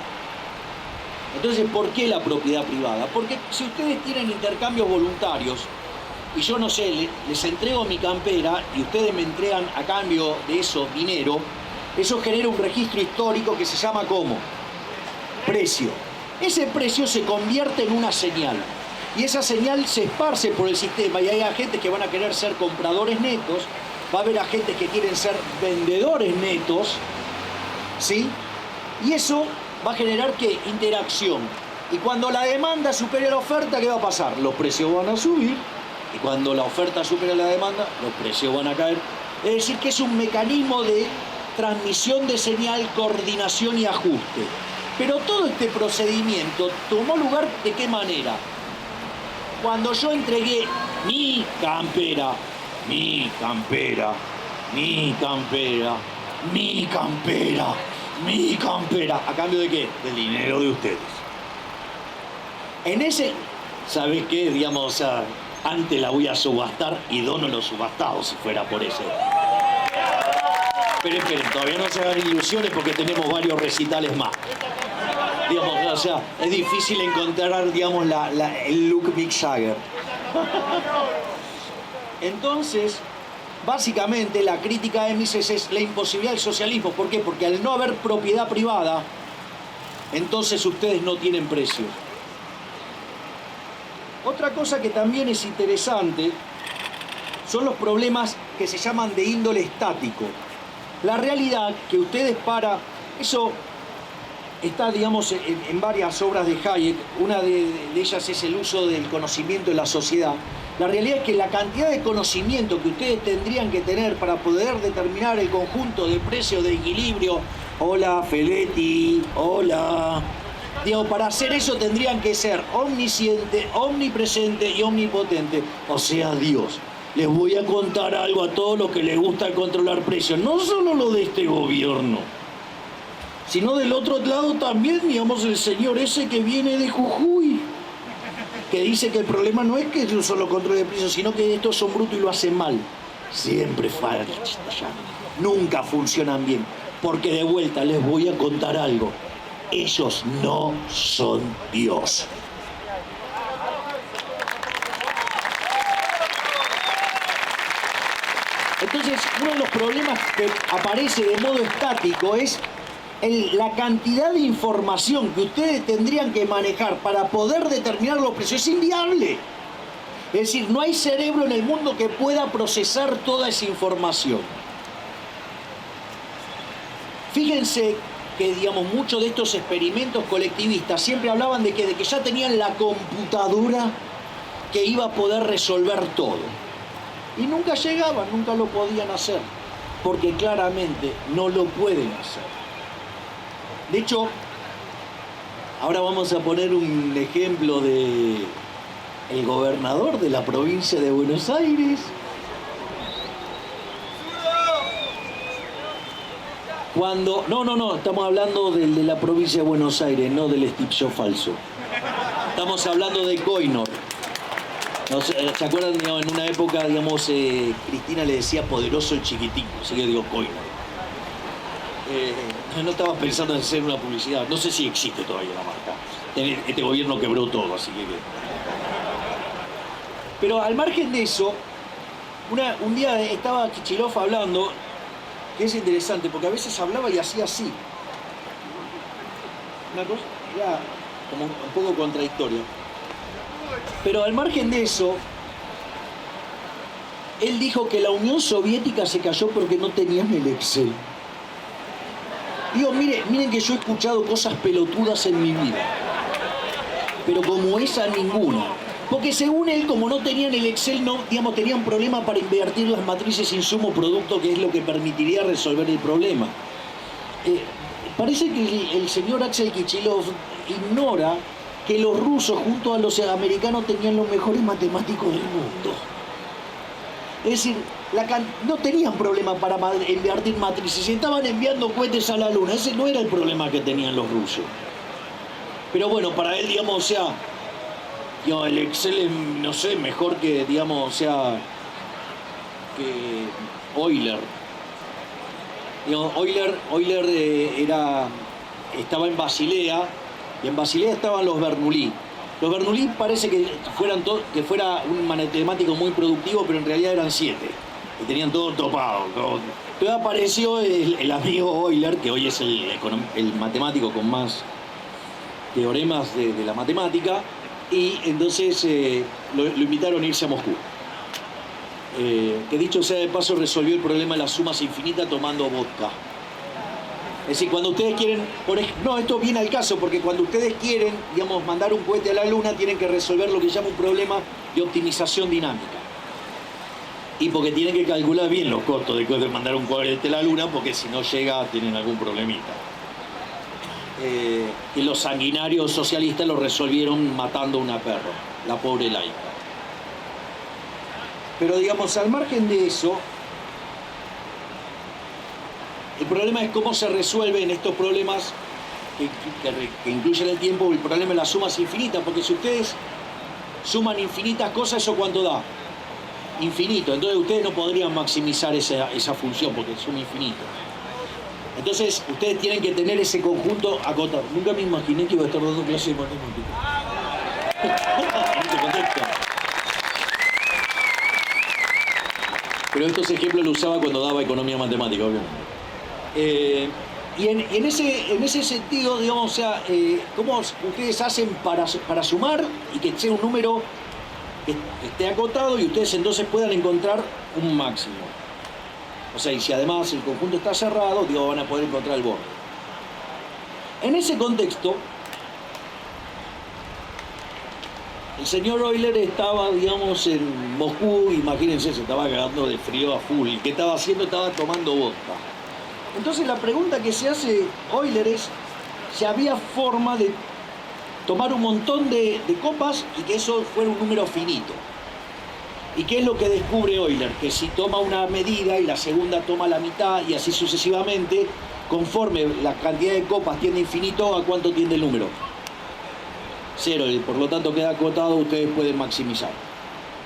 Entonces, ¿por qué la propiedad privada? Porque si ustedes tienen intercambios voluntarios y yo no sé, les entrego mi campera y ustedes me entregan a cambio de eso dinero, eso genera un registro histórico que se llama ¿cómo? Precio. Ese precio se convierte en una señal y esa señal se esparce por el sistema y hay agentes que van a querer ser compradores netos, va a haber agentes que quieren ser vendedores netos, ¿sí? Y eso va a generar ¿qué? Interacción. Y cuando la demanda supere la oferta, ¿qué va a pasar? Los precios van a subir y cuando la oferta supere la demanda, los precios van a caer. Es decir, que es un mecanismo de transmisión de señal, coordinación y ajuste. Pero todo este procedimiento tomó lugar ¿de qué manera? Cuando yo entregué mi campera, ¿a cambio de qué? Del dinero de ustedes. En ese, ¿sabes qué? Digamos, o sea, antes la voy a subastar y dono los subastados si fuera por eso. Pero esperen, todavía no se hagan ilusiones porque tenemos varios recitales más. Digamos, o sea, es difícil encontrar, digamos, el look Mick Jagger. Entonces, básicamente la crítica de Mises es la imposibilidad del socialismo. ¿Por qué? Porque al no haber propiedad privada, entonces ustedes no tienen precio. Otra cosa que también es interesante son los problemas que se llaman de índole estático. La realidad que ustedes eso está, digamos, en varias obras de Hayek, una de ellas es el uso del conocimiento en la sociedad. La realidad es que la cantidad de conocimiento que ustedes tendrían que tener para poder determinar el conjunto de precios de equilibrio, hola Feletti, hola, digo, para hacer eso tendrían que ser omnisciente, omnipresente y omnipotente, o sea, Dios. Les voy a contar algo a todos los que les gusta controlar precios, no solo lo de este gobierno, sino del otro lado también, digamos, el señor ese que viene de Jujuy, que dice que el problema no es que yo solo controle precios, sino que estos son brutos y lo hacen mal. Siempre fallan, nunca funcionan bien, porque de vuelta les voy a contar algo. Ellos no son Dios. Entonces, uno de los problemas que aparece de modo estático es la cantidad de información que ustedes tendrían que manejar para poder determinar los precios. Es inviable. Es decir, no hay cerebro en el mundo que pueda procesar toda esa información. Fíjense que, digamos, muchos de estos experimentos colectivistas siempre hablaban de que ya tenían la computadora que iba a poder resolver todo. Y nunca llegaban, nunca lo podían hacer, porque claramente no lo pueden hacer. De hecho, ahora vamos a poner un ejemplo de el gobernador de la provincia de Buenos Aires. No, estamos hablando del de la provincia de Buenos Aires, no del Steve Jobs falso. Estamos hablando de Koinor. No, ¿se acuerdan, digamos, en una época, digamos, Cristina le decía poderoso el chiquitín, así que digo Koinor? No estaba pensando en hacer una publicidad, no sé si existe todavía la marca. Este gobierno quebró todo, así que... Pero al margen de eso, un día estaba Kicillof hablando, que es interesante, porque a veces hablaba y hacía así. Una cosa, era como un poco contradictoria. Pero al margen de eso, él dijo que la Unión Soviética se cayó porque no tenían el Excel. Digo, miren que yo he escuchado cosas pelotudas en mi vida, pero como esa ninguna. Porque según él, como no tenían el Excel, no, digamos, tenían problema para invertir las matrices insumo-producto, que es lo que permitiría resolver el problema. Parece que el señor Axel Kicillof ignora que los rusos junto a los americanos tenían los mejores matemáticos del mundo. Es decir, no tenían problema para invertir matrices, estaban enviando cohetes a la luna. Ese no era el problema que tenían los rusos. Pero bueno, para él, digamos, o sea, el Excel es, no sé, mejor que, digamos, o sea, que Euler. Euler estaba en Basilea, y en Basilea estaban los Bernoulli. Los Bernoulli parece que fuera un matemático muy productivo, pero en realidad eran 7. Y tenían todo topado. Pero apareció el amigo Euler, que hoy es el matemático con más teoremas de la matemática, y entonces lo invitaron a irse a Moscú. Que dicho sea de paso, resolvió el problema de las sumas infinitas tomando vodka. Es decir, cuando ustedes quieren, no, esto viene al caso, porque cuando ustedes quieren, digamos, mandar un cohete a la luna, tienen que resolver lo que llama un problema de optimización dinámica. Y porque tienen que calcular bien los costos de mandar un cohete a la luna, porque si no llega, tienen algún problemita. Y los sanguinarios socialistas lo resolvieron matando a una perra, la pobre laica. Pero digamos, al margen de eso, el problema es cómo se resuelven estos problemas que incluyen el tiempo, el problema de las sumas infinitas, porque si ustedes suman infinitas cosas, ¿eso cuánto da? Infinito. Entonces ustedes no podrían maximizar esa función porque suma infinito. Entonces ustedes tienen que tener ese conjunto acotado. Nunca me imaginé que iba a estar dando clases de matemáticas. En este contexto. Pero estos ejemplos los usaba cuando daba economía matemática, obviamente. Y en ese sentido, digamos, o sea, ¿cómo ustedes hacen para sumar y que sea un número que esté acotado y ustedes entonces puedan encontrar un máximo. O sea, y si además el conjunto está cerrado, digo, van a poder encontrar el borde. En ese contexto, el señor Euler estaba, digamos, en Moscú, imagínense, se estaba cagando de frío a full. ¿Qué estaba haciendo? Estaba tomando vodka. Entonces la pregunta que se hace Euler es si había forma de tomar un montón de copas y que eso fuera un número finito. ¿Y qué es lo que descubre Euler? Que si toma una medida y la segunda toma la mitad y así sucesivamente, conforme la cantidad de copas tiende a infinito, ¿a cuánto tiende el número? 0, y por lo tanto queda acotado, ustedes pueden maximizar.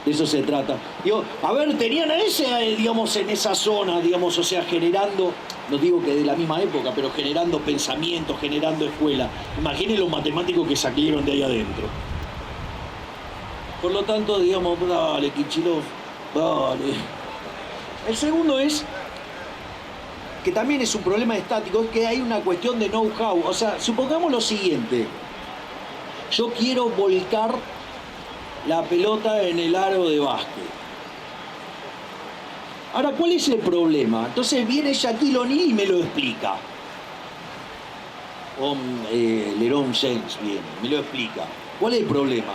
De eso se trata. Digo, a ver, tenían a ese, digamos, en esa zona, digamos, o sea, generando, no digo que de la misma época, pero generando pensamientos, generando escuela. Imaginen los matemáticos que salieron de ahí adentro. Por lo tanto, digamos, dale, Kichilov, dale. El segundo es, que también es un problema estático, es que hay una cuestión de know-how. O sea, supongamos lo siguiente. Yo quiero volcar la pelota en el aro de básquet. Ahora, ¿cuál es el problema? Entonces viene Shaquille O'Neal y me lo explica. O LeBron James viene, me lo explica. ¿Cuál es el problema?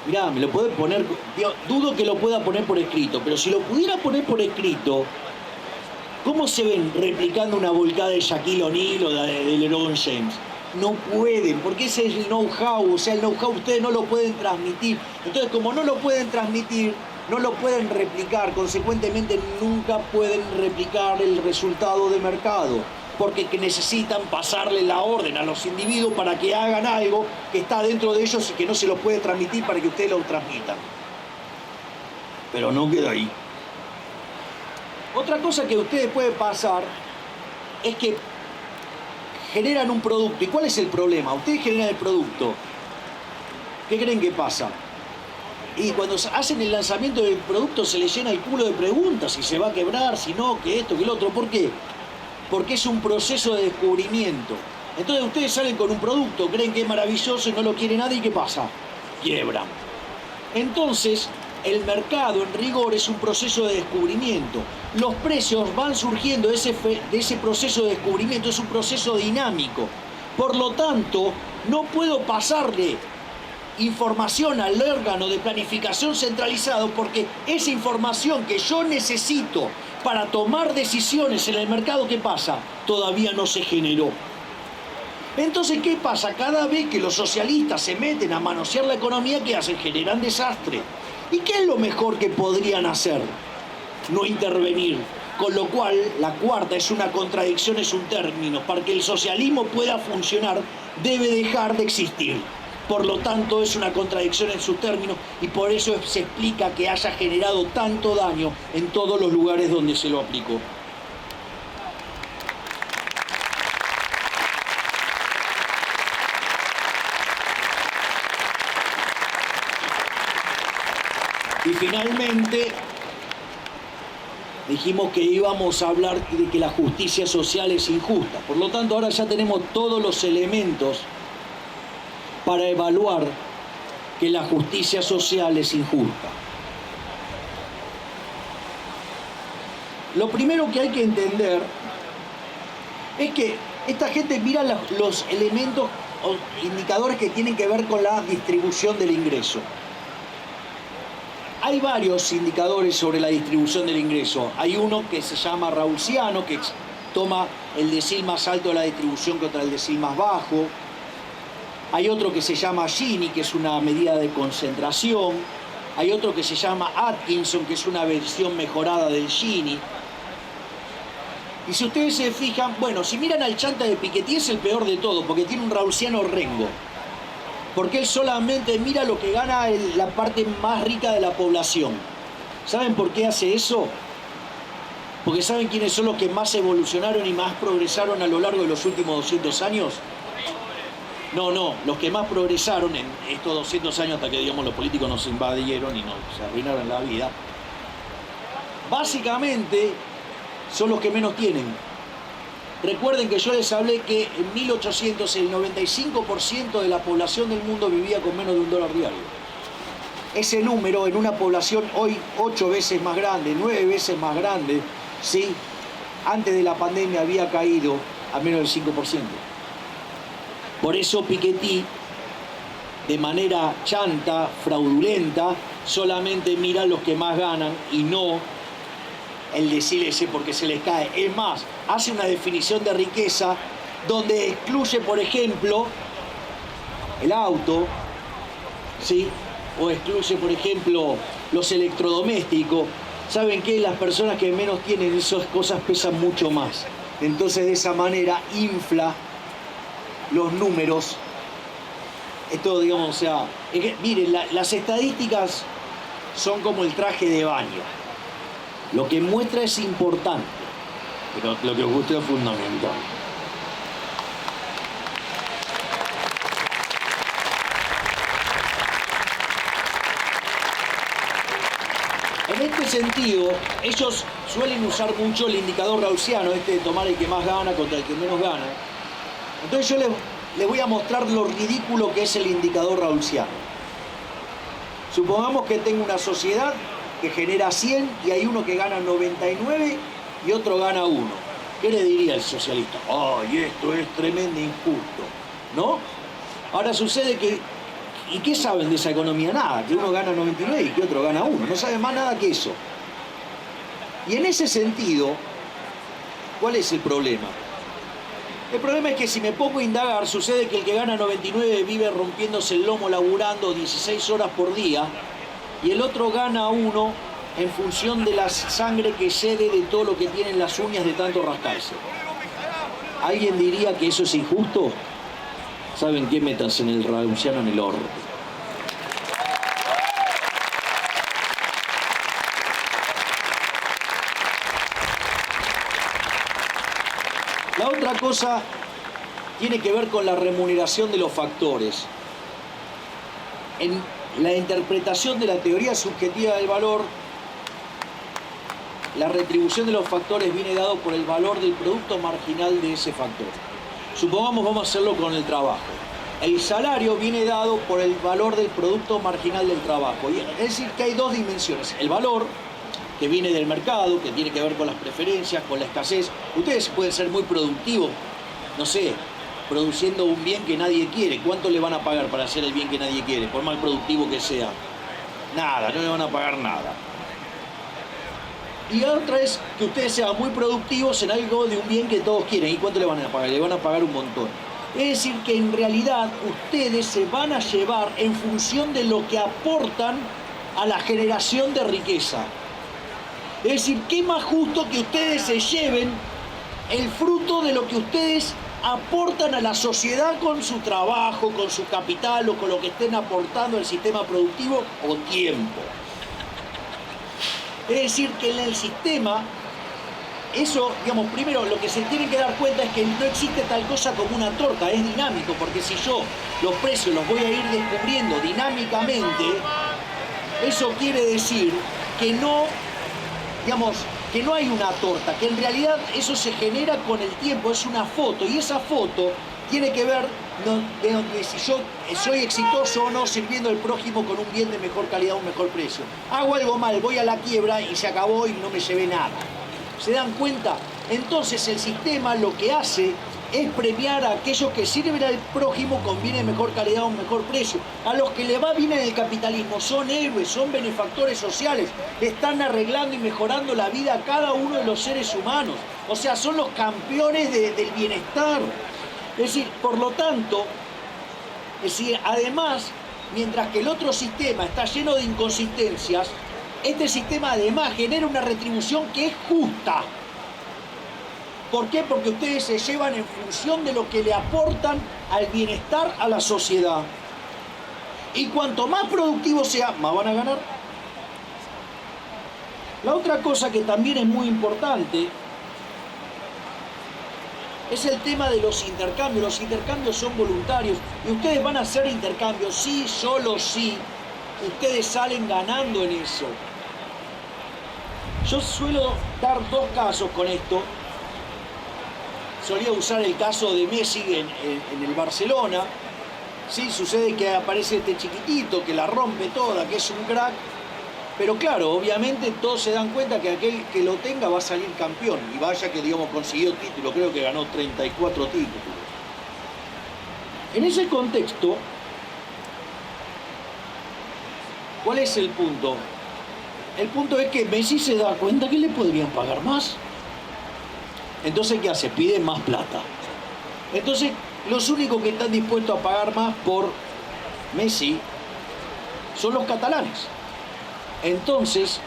Mirá, me lo puede poner... dudo que lo pueda poner por escrito, pero si lo pudiera poner por escrito, ¿cómo se ven replicando una volcada de Shaquille O'Neal o de LeBron James? No pueden, porque ese es el know-how, o sea, el know-how ustedes no lo pueden transmitir. Entonces, como no lo pueden transmitir, no lo pueden replicar, consecuentemente nunca pueden replicar el resultado de mercado, porque necesitan pasarle la orden a los individuos para que hagan algo que está dentro de ellos y que no se lo puede transmitir para que ustedes lo transmitan. Pero no queda ahí. Otra cosa que a ustedes puede pasar es que generan un producto. ¿Y cuál es el problema? Ustedes generan el producto. ¿Qué creen que pasa? Y cuando hacen el lanzamiento del producto se les llena el culo de preguntas, si se va a quebrar, si no, que esto, que el otro. ¿Por qué? Porque es un proceso de descubrimiento. Entonces ustedes salen con un producto, creen que es maravilloso y no lo quiere nadie, ¿y qué pasa? Quiebran. Entonces, el mercado en rigor es un proceso de descubrimiento. Los precios van surgiendo de ese proceso de descubrimiento, es un proceso dinámico. Por lo tanto, no puedo pasarle información al órgano de planificación centralizado porque esa información que yo necesito para tomar decisiones en el mercado, ¿qué pasa? Todavía no se generó. Entonces, ¿qué pasa? Cada vez que los socialistas se meten a manosear la economía, ¿qué hacen? Generan desastre. ¿Y qué es lo mejor que podrían hacer? No intervenir. Con lo cual, la cuarta es una contradicción, es un término. Para que el socialismo pueda funcionar, debe dejar de existir. Por lo tanto, es una contradicción en sus términos y por eso se explica que haya generado tanto daño en todos los lugares donde se lo aplicó. Y finalmente, dijimos que íbamos a hablar de que la justicia social es injusta. Por lo tanto, ahora ya tenemos todos los elementos para evaluar que la justicia social es injusta. Lo primero que hay que entender es que esta gente mira los elementos o indicadores que tienen que ver con la distribución del ingreso. Hay varios indicadores sobre la distribución del ingreso. Hay uno que se llama Raulciano, que toma el decil más alto de la distribución contra el decil más bajo. Hay otro que se llama Gini, que es una medida de concentración. Hay otro que se llama Atkinson, que es una versión mejorada del Gini. Y si ustedes se fijan, bueno, si miran al chanta de Piketty es el peor de todo, porque tiene un Raulciano rengo. Porque él solamente mira lo que gana la parte más rica de la población. ¿Saben por qué hace eso? Porque ¿saben quiénes son los que más evolucionaron y más progresaron a lo largo de los últimos 200 años? No, los que más progresaron en estos 200 años hasta que, digamos, los políticos nos invadieron y nos arruinaron la vida, básicamente son los que menos tienen. Recuerden que yo les hablé que en 1800 el 95% de la población del mundo vivía con menos de $1 diario. ese número en una población hoy 8 veces más grande, 9 veces más grande, ¿sí? Antes de la pandemia había caído a menos del 5%. Por eso Piketty, de manera chanta, fraudulenta, solamente mira a los que más ganan y no el decirle ese porque se les cae. Es más, hace una definición de riqueza donde excluye, por ejemplo, el auto, ¿sí? O excluye, por ejemplo, los electrodomésticos. ¿Saben qué? Las personas que menos tienen esas cosas pesan mucho más. Entonces, de esa manera, infla los números. Esto, digamos, o sea, es que, miren, las estadísticas son como el traje de baño. Lo que muestra es importante, pero lo que os gusta es fundamental. En este sentido, ellos suelen usar mucho el indicador gaussiano, de tomar el que más gana contra el que menos gana. Entonces yo les voy a mostrar lo ridículo que es el indicador gaussiano. Supongamos que tengo una sociedad que genera 100 y hay uno que gana 99 y otro gana 1. ¿Qué le diría el socialista? ¡Ay, esto es tremendo injusto! ¿No? Ahora sucede que... ¿Y qué saben de esa economía? Nada, que uno gana 99 y que otro gana 1. No saben más nada que eso. Y en ese sentido, ¿cuál es el problema? El problema es que si me pongo a indagar, sucede que el que gana 99 vive rompiéndose el lomo laburando 16 horas por día y el otro gana 1 en función de la sangre que cede de todo lo que tienen las uñas de tanto rascarse. ¿Alguien diría que eso es injusto? ¿Saben qué? Métanse en el gaussiano en el orto. La otra cosa tiene que ver con la remuneración de los factores. En la interpretación de la teoría subjetiva del valor, la retribución de los factores viene dado por el valor del producto marginal de ese factor. Supongamos, vamos a hacerlo con el trabajo. El salario viene dado por el valor del producto marginal del trabajo. Es decir, que hay dos dimensiones. El valor, que viene del mercado, que tiene que ver con las preferencias, con la escasez. Ustedes pueden ser muy productivos, no sé, produciendo un bien que nadie quiere. ¿Cuánto le van a pagar para hacer el bien que nadie quiere, por más productivo que sea? Nada, no le van a pagar nada. Y otra es que ustedes sean muy productivos en algo de un bien que todos quieren. ¿Y cuánto le van a pagar? Le van a pagar un montón. Es decir, que en realidad ustedes se van a llevar en función de lo que aportan a la generación de riqueza. Es decir, ¿qué más justo que ustedes se lleven el fruto de lo que ustedes aportan a la sociedad con su trabajo, con su capital o con lo que estén aportando al sistema productivo o tiempo? Es decir, que en el sistema, eso, digamos, primero lo que se tienen que dar cuenta es que no existe tal cosa como una torta, es dinámico, porque si yo los precios los voy a ir descubriendo dinámicamente, eso quiere decir que no, digamos, que no hay una torta, que en realidad eso se genera con el tiempo, es una foto, y esa foto tiene que ver de si yo soy exitoso o no sirviendo al prójimo con un bien de mejor calidad o un mejor precio. Hago algo mal, voy a la quiebra y se acabó y no me llevé nada. ¿Se dan cuenta? Entonces el sistema lo que hace es premiar a aquellos que sirven al prójimo con bien de mejor calidad o un mejor precio. A los que le va bien en el capitalismo son héroes, son benefactores sociales, le están arreglando y mejorando la vida a cada uno de los seres humanos. O sea, son los campeones del bienestar. Es decir, por lo tanto, además, mientras que el otro sistema está lleno de inconsistencias, este sistema además genera una retribución que es justa. ¿Por qué? Porque ustedes se llevan en función de lo que le aportan al bienestar a la sociedad. Y cuanto más productivo sea, más van a ganar. La otra cosa que también es muy importante es el tema de los intercambios. Los intercambios son voluntarios y ustedes van a hacer intercambios, sí, solo sí. Ustedes salen ganando en eso. Yo suelo dar dos casos con esto. Solía usar el caso de Messi en el Barcelona, Sí, sucede que aparece este chiquitito que la rompe toda, que es un crack. Pero claro, obviamente todos se dan cuenta que aquel que lo tenga va a salir campeón. Y vaya que, digamos, consiguió título. Creo que ganó 34 títulos. En ese contexto, ¿cuál es el punto? El punto es que Messi se da cuenta que le podrían pagar más. Entonces, ¿qué hace? Pide más plata. Entonces, los únicos que están dispuestos a pagar más por Messi son los catalanes. Entonces,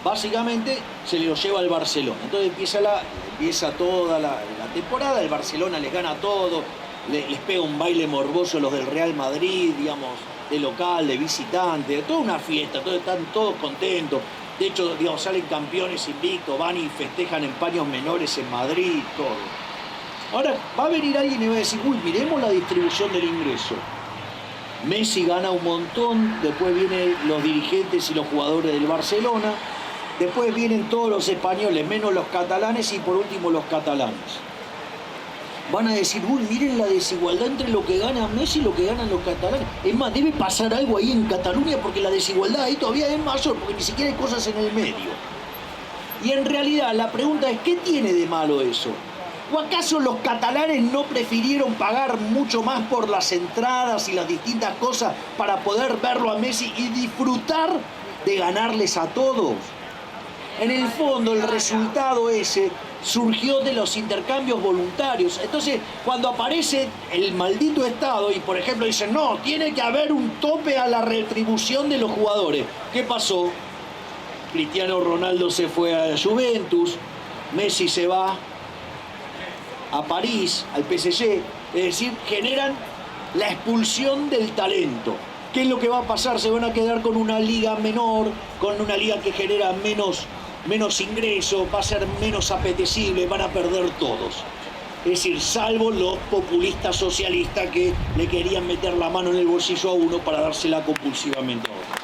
básicamente, se lo lleva al Barcelona. Entonces empieza toda la temporada, el Barcelona les gana todo, les pega un baile morboso a los del Real Madrid, digamos, de local, de visitante, toda una fiesta, están todos contentos. De hecho, digamos, salen campeones invictos, van y festejan en paños menores en Madrid, todo. Ahora, va a venir alguien y va a decir, uy, miremos la distribución del ingreso. Messi gana un montón, después vienen los dirigentes y los jugadores del Barcelona, después vienen todos los españoles, menos los catalanes, y por último los catalanes. Van a decir, uy, miren la desigualdad entre lo que gana Messi y lo que ganan los catalanes. Es más, debe pasar algo ahí en Cataluña porque la desigualdad ahí todavía es mayor, porque ni siquiera hay cosas en el medio. Y en realidad la pregunta es, ¿qué tiene de malo eso? ¿O acaso los catalanes no prefirieron pagar mucho más por las entradas y las distintas cosas para poder verlo a Messi y disfrutar de ganarles a todos? En el fondo, el resultado ese surgió de los intercambios voluntarios. Entonces, cuando aparece el maldito Estado y, por ejemplo, dicen, no, tiene que haber un tope a la retribución de los jugadores. ¿Qué pasó? Cristiano Ronaldo se fue a Juventus, Messi se va a París, al PSG, es decir, generan la expulsión del talento. ¿Qué es lo que va a pasar? Se van a quedar con una liga menor, con una liga que genera menos ingresos, va a ser menos apetecible, van a perder todos. Es decir, salvo los populistas socialistas que le querían meter la mano en el bolsillo a uno para dársela compulsivamente a otro.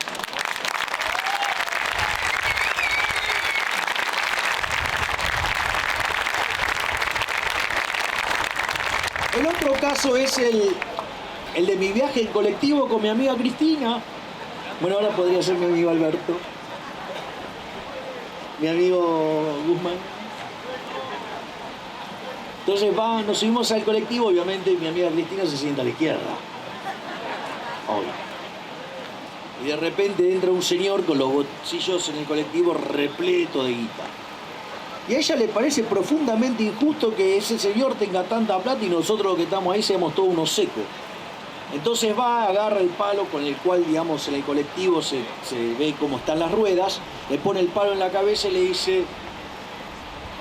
El otro caso es el de mi viaje en colectivo con mi amiga Cristina. Bueno, ahora podría ser mi amigo Alberto. Mi amigo Guzmán. Entonces nos subimos al colectivo, obviamente mi amiga Cristina se sienta a la izquierda. Obvio. Y de repente entra un señor con los bolsillos en el colectivo repleto de guita. Y a ella le parece profundamente injusto que ese señor tenga tanta plata y nosotros los que estamos ahí seamos todos unos secos. Entonces agarra el palo con el cual, digamos, en el colectivo se ve cómo están las ruedas, le pone el palo en la cabeza y le dice,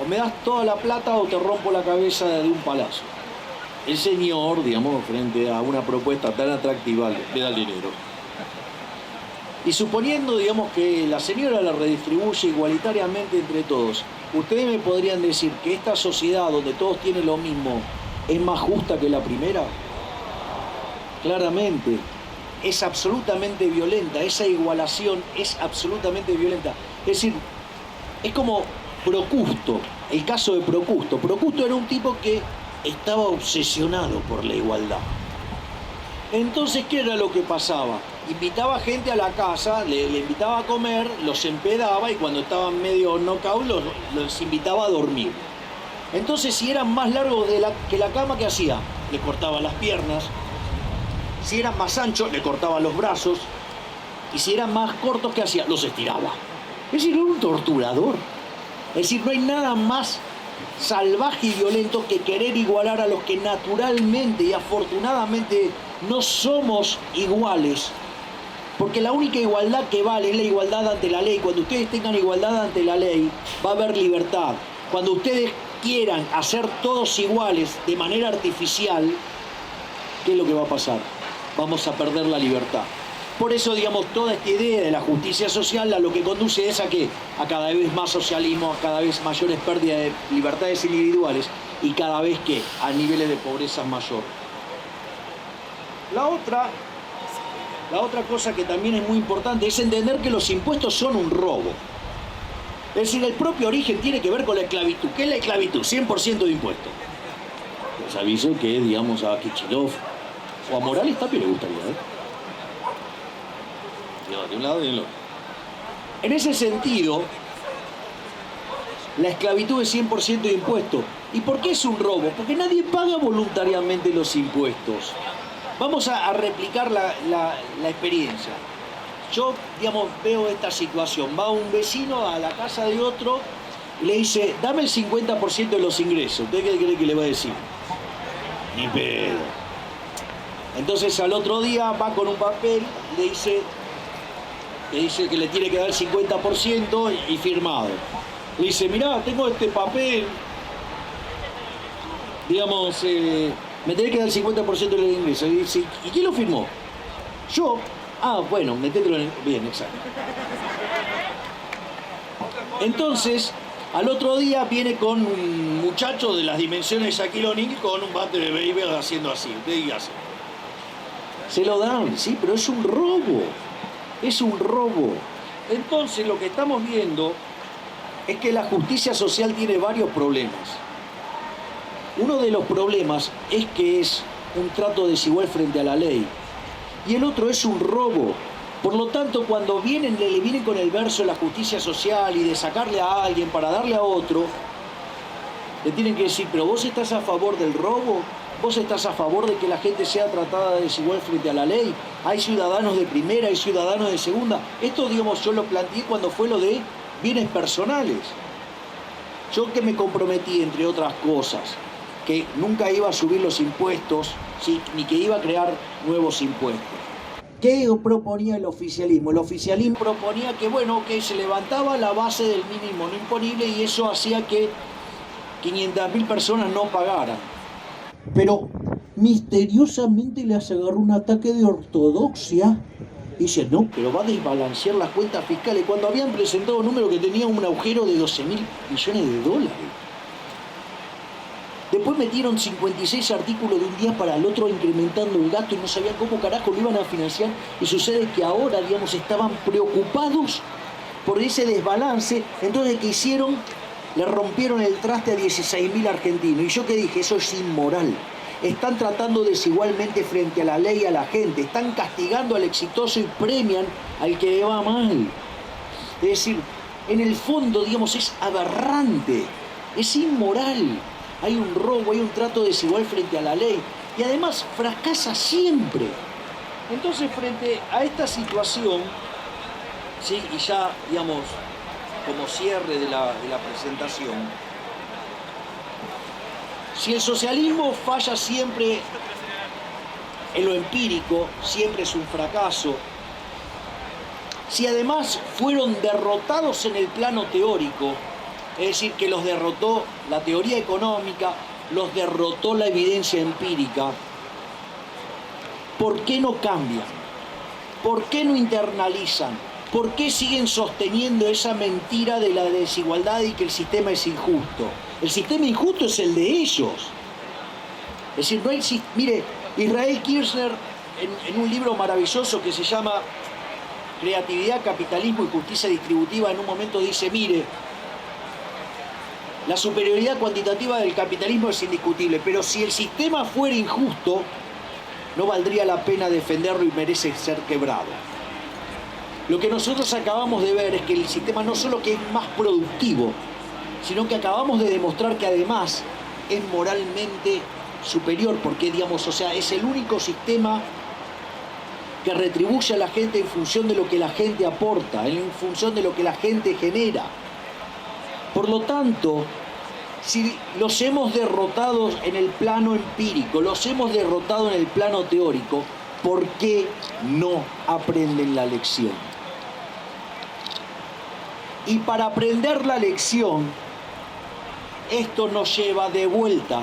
o me das toda la plata o te rompo la cabeza de un palazo. El señor, digamos, frente a una propuesta tan atractiva, le da el dinero. Y suponiendo, digamos, que la señora la redistribuye igualitariamente entre todos, ¿ustedes me podrían decir que esta sociedad donde todos tienen lo mismo es más justa que la primera? Claramente, es absolutamente violenta, esa igualación es absolutamente violenta. Es decir, es como Procusto, el caso de Procusto. Procusto era un tipo que estaba obsesionado por la igualdad. Entonces, ¿qué era lo que pasaba? Invitaba gente a la casa, le invitaba a comer, los empedaba y cuando estaban medio knockout los invitaba a dormir. Entonces, si eran más largos que la cama, ¿qué hacía? Le cortaba las piernas. Si eran más anchos, le cortaba los brazos. Y si eran más cortos, ¿qué hacía? Los estiraba. Es decir, era un torturador. Es decir, no hay nada más salvaje y violento que querer igualar a los que naturalmente y afortunadamente no somos iguales. Porque la única igualdad que vale es la igualdad ante la ley. Cuando ustedes tengan igualdad ante la ley, va a haber libertad. Cuando ustedes quieran hacer todos iguales de manera artificial, ¿qué es lo que va a pasar? Vamos a perder la libertad. Por eso, digamos, toda esta idea de la justicia social a lo que conduce es a ¿qué? A cada vez más socialismo, a cada vez mayores pérdidas de libertades individuales y cada vez ¿qué? A niveles de pobreza mayor. La otra cosa que también es muy importante es entender que los impuestos son un robo. Es decir, el propio origen tiene que ver con la esclavitud. ¿Qué es la esclavitud? 100% de impuestos. Les aviso que, digamos, a Kichilov O a Morales Tapia le gustaría, de un lado y del otro. En ese sentido, la esclavitud es 100% de impuesto. ¿Y por qué es un robo? Porque nadie paga voluntariamente los impuestos. Vamos a replicar la experiencia. Yo, digamos, veo esta situación. Va un vecino a la casa de otro y le dice, dame el 50% de los ingresos. ¿Usted qué cree que le va a decir? Ni pedo. Entonces al otro día va con un papel, le dice que le tiene que dar el 50% y firmado. Le dice, mirá, tengo este papel, digamos, me tenés que dar el 50% de los ingresos. Y dice, ¿y quién lo firmó? Yo. Ah, bueno, metételo en el... Bien, exacto. Entonces, al otro día viene con un muchacho de las dimensiones de Shaquille O'Neal con un bate de béisbol haciendo así. Usted diga así. Se lo dan, sí, pero es un robo. Es un robo. Entonces, lo que estamos viendo es que la justicia social tiene varios problemas. Uno de los problemas es que es un trato desigual frente a la ley. Y el otro es un robo. Por lo tanto, cuando le vienen con el verso de la justicia social y de sacarle a alguien para darle a otro, le tienen que decir, pero vos estás a favor del robo, vos estás a favor de que la gente sea tratada desigual frente a la ley. Hay ciudadanos de primera, hay ciudadanos de segunda. Esto, digamos, yo lo planteé cuando fue lo de bienes personales. Yo que me comprometí, entre otras cosas, que nunca iba a subir los impuestos, ¿sí?, ni que iba a crear nuevos impuestos. ¿Qué proponía el oficialismo? El oficialismo proponía que, bueno, que se levantaba la base del mínimo no imponible y eso hacía que 500.000 personas no pagaran. Pero misteriosamente les agarró un ataque de ortodoxia. Dice, no, pero va a desbalancear las cuentas fiscales, cuando habían presentado un número que tenía un agujero de 12.000 millones de dólares. Después metieron 56 artículos de un día para el otro incrementando el gasto y no sabían cómo carajo lo iban a financiar. Y sucede que ahora, digamos, estaban preocupados por ese desbalance. Entonces, ¿qué hicieron? Le rompieron el traste a 16.000 argentinos. Y yo qué dije, eso es inmoral. Están tratando desigualmente frente a la ley a la gente. Están castigando al exitoso y premian al que le va mal. Es decir, en el fondo, digamos, es aberrante. Es inmoral. Hay un robo, hay un trato desigual frente a la ley. Y además fracasa siempre. Entonces, frente a esta situación, ¿sí?, y ya, digamos, como cierre de la presentación, si el socialismo falla siempre en lo empírico, siempre es un fracaso. Si además fueron derrotados en el plano teórico, es decir, que los derrotó la teoría económica, los derrotó la evidencia empírica, ¿por qué no cambian? ¿Por qué no internalizan? ¿Por qué siguen sosteniendo esa mentira de la desigualdad y que el sistema es injusto? El sistema injusto es el de ellos. Es decir, no existe... Mire, Israel Kirzner, en un libro maravilloso que se llama Creatividad, Capitalismo y Justicia Distributiva, en un momento dice, mire, la superioridad cuantitativa del capitalismo es indiscutible, pero si el sistema fuera injusto, no valdría la pena defenderlo y merece ser quebrado. Lo que nosotros acabamos de ver es que el sistema no solo que es más productivo, sino que acabamos de demostrar que además es moralmente superior, porque, digamos, o sea, es el único sistema que retribuye a la gente en función de lo que la gente aporta, en función de lo que la gente genera. Por lo tanto, si los hemos derrotado en el plano empírico, los hemos derrotado en el plano teórico, ¿por qué no aprenden la lección? Y para aprender la lección, esto nos lleva de vuelta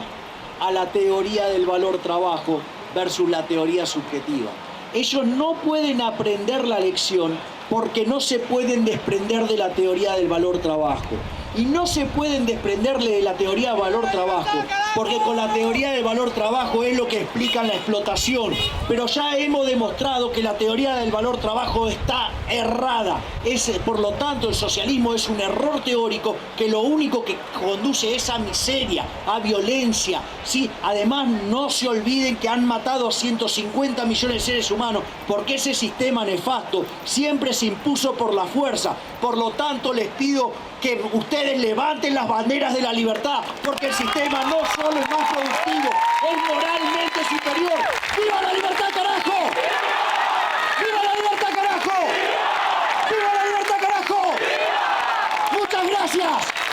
a la teoría del valor trabajo versus la teoría subjetiva. Ellos no pueden aprender la lección porque no se pueden desprender de la teoría del valor trabajo. y no se pueden desprenderle de la teoría de valor-trabajo, porque con la teoría del valor-trabajo es lo que explica la explotación. Pero ya hemos demostrado que la teoría del valor-trabajo está errada. Por lo tanto, el socialismo es un error teórico que lo único que conduce es a miseria, a violencia. ¿Sí? Además, no se olviden que han matado a 150 millones de seres humanos, porque ese sistema nefasto siempre se impuso por la fuerza. Por lo tanto, les pido que ustedes levanten las banderas de la libertad, porque el sistema no solo es más productivo, es moralmente superior. ¡Viva la libertad, carajo! ¡Viva la libertad, carajo! ¡Viva la libertad, carajo! ¡Muchas gracias!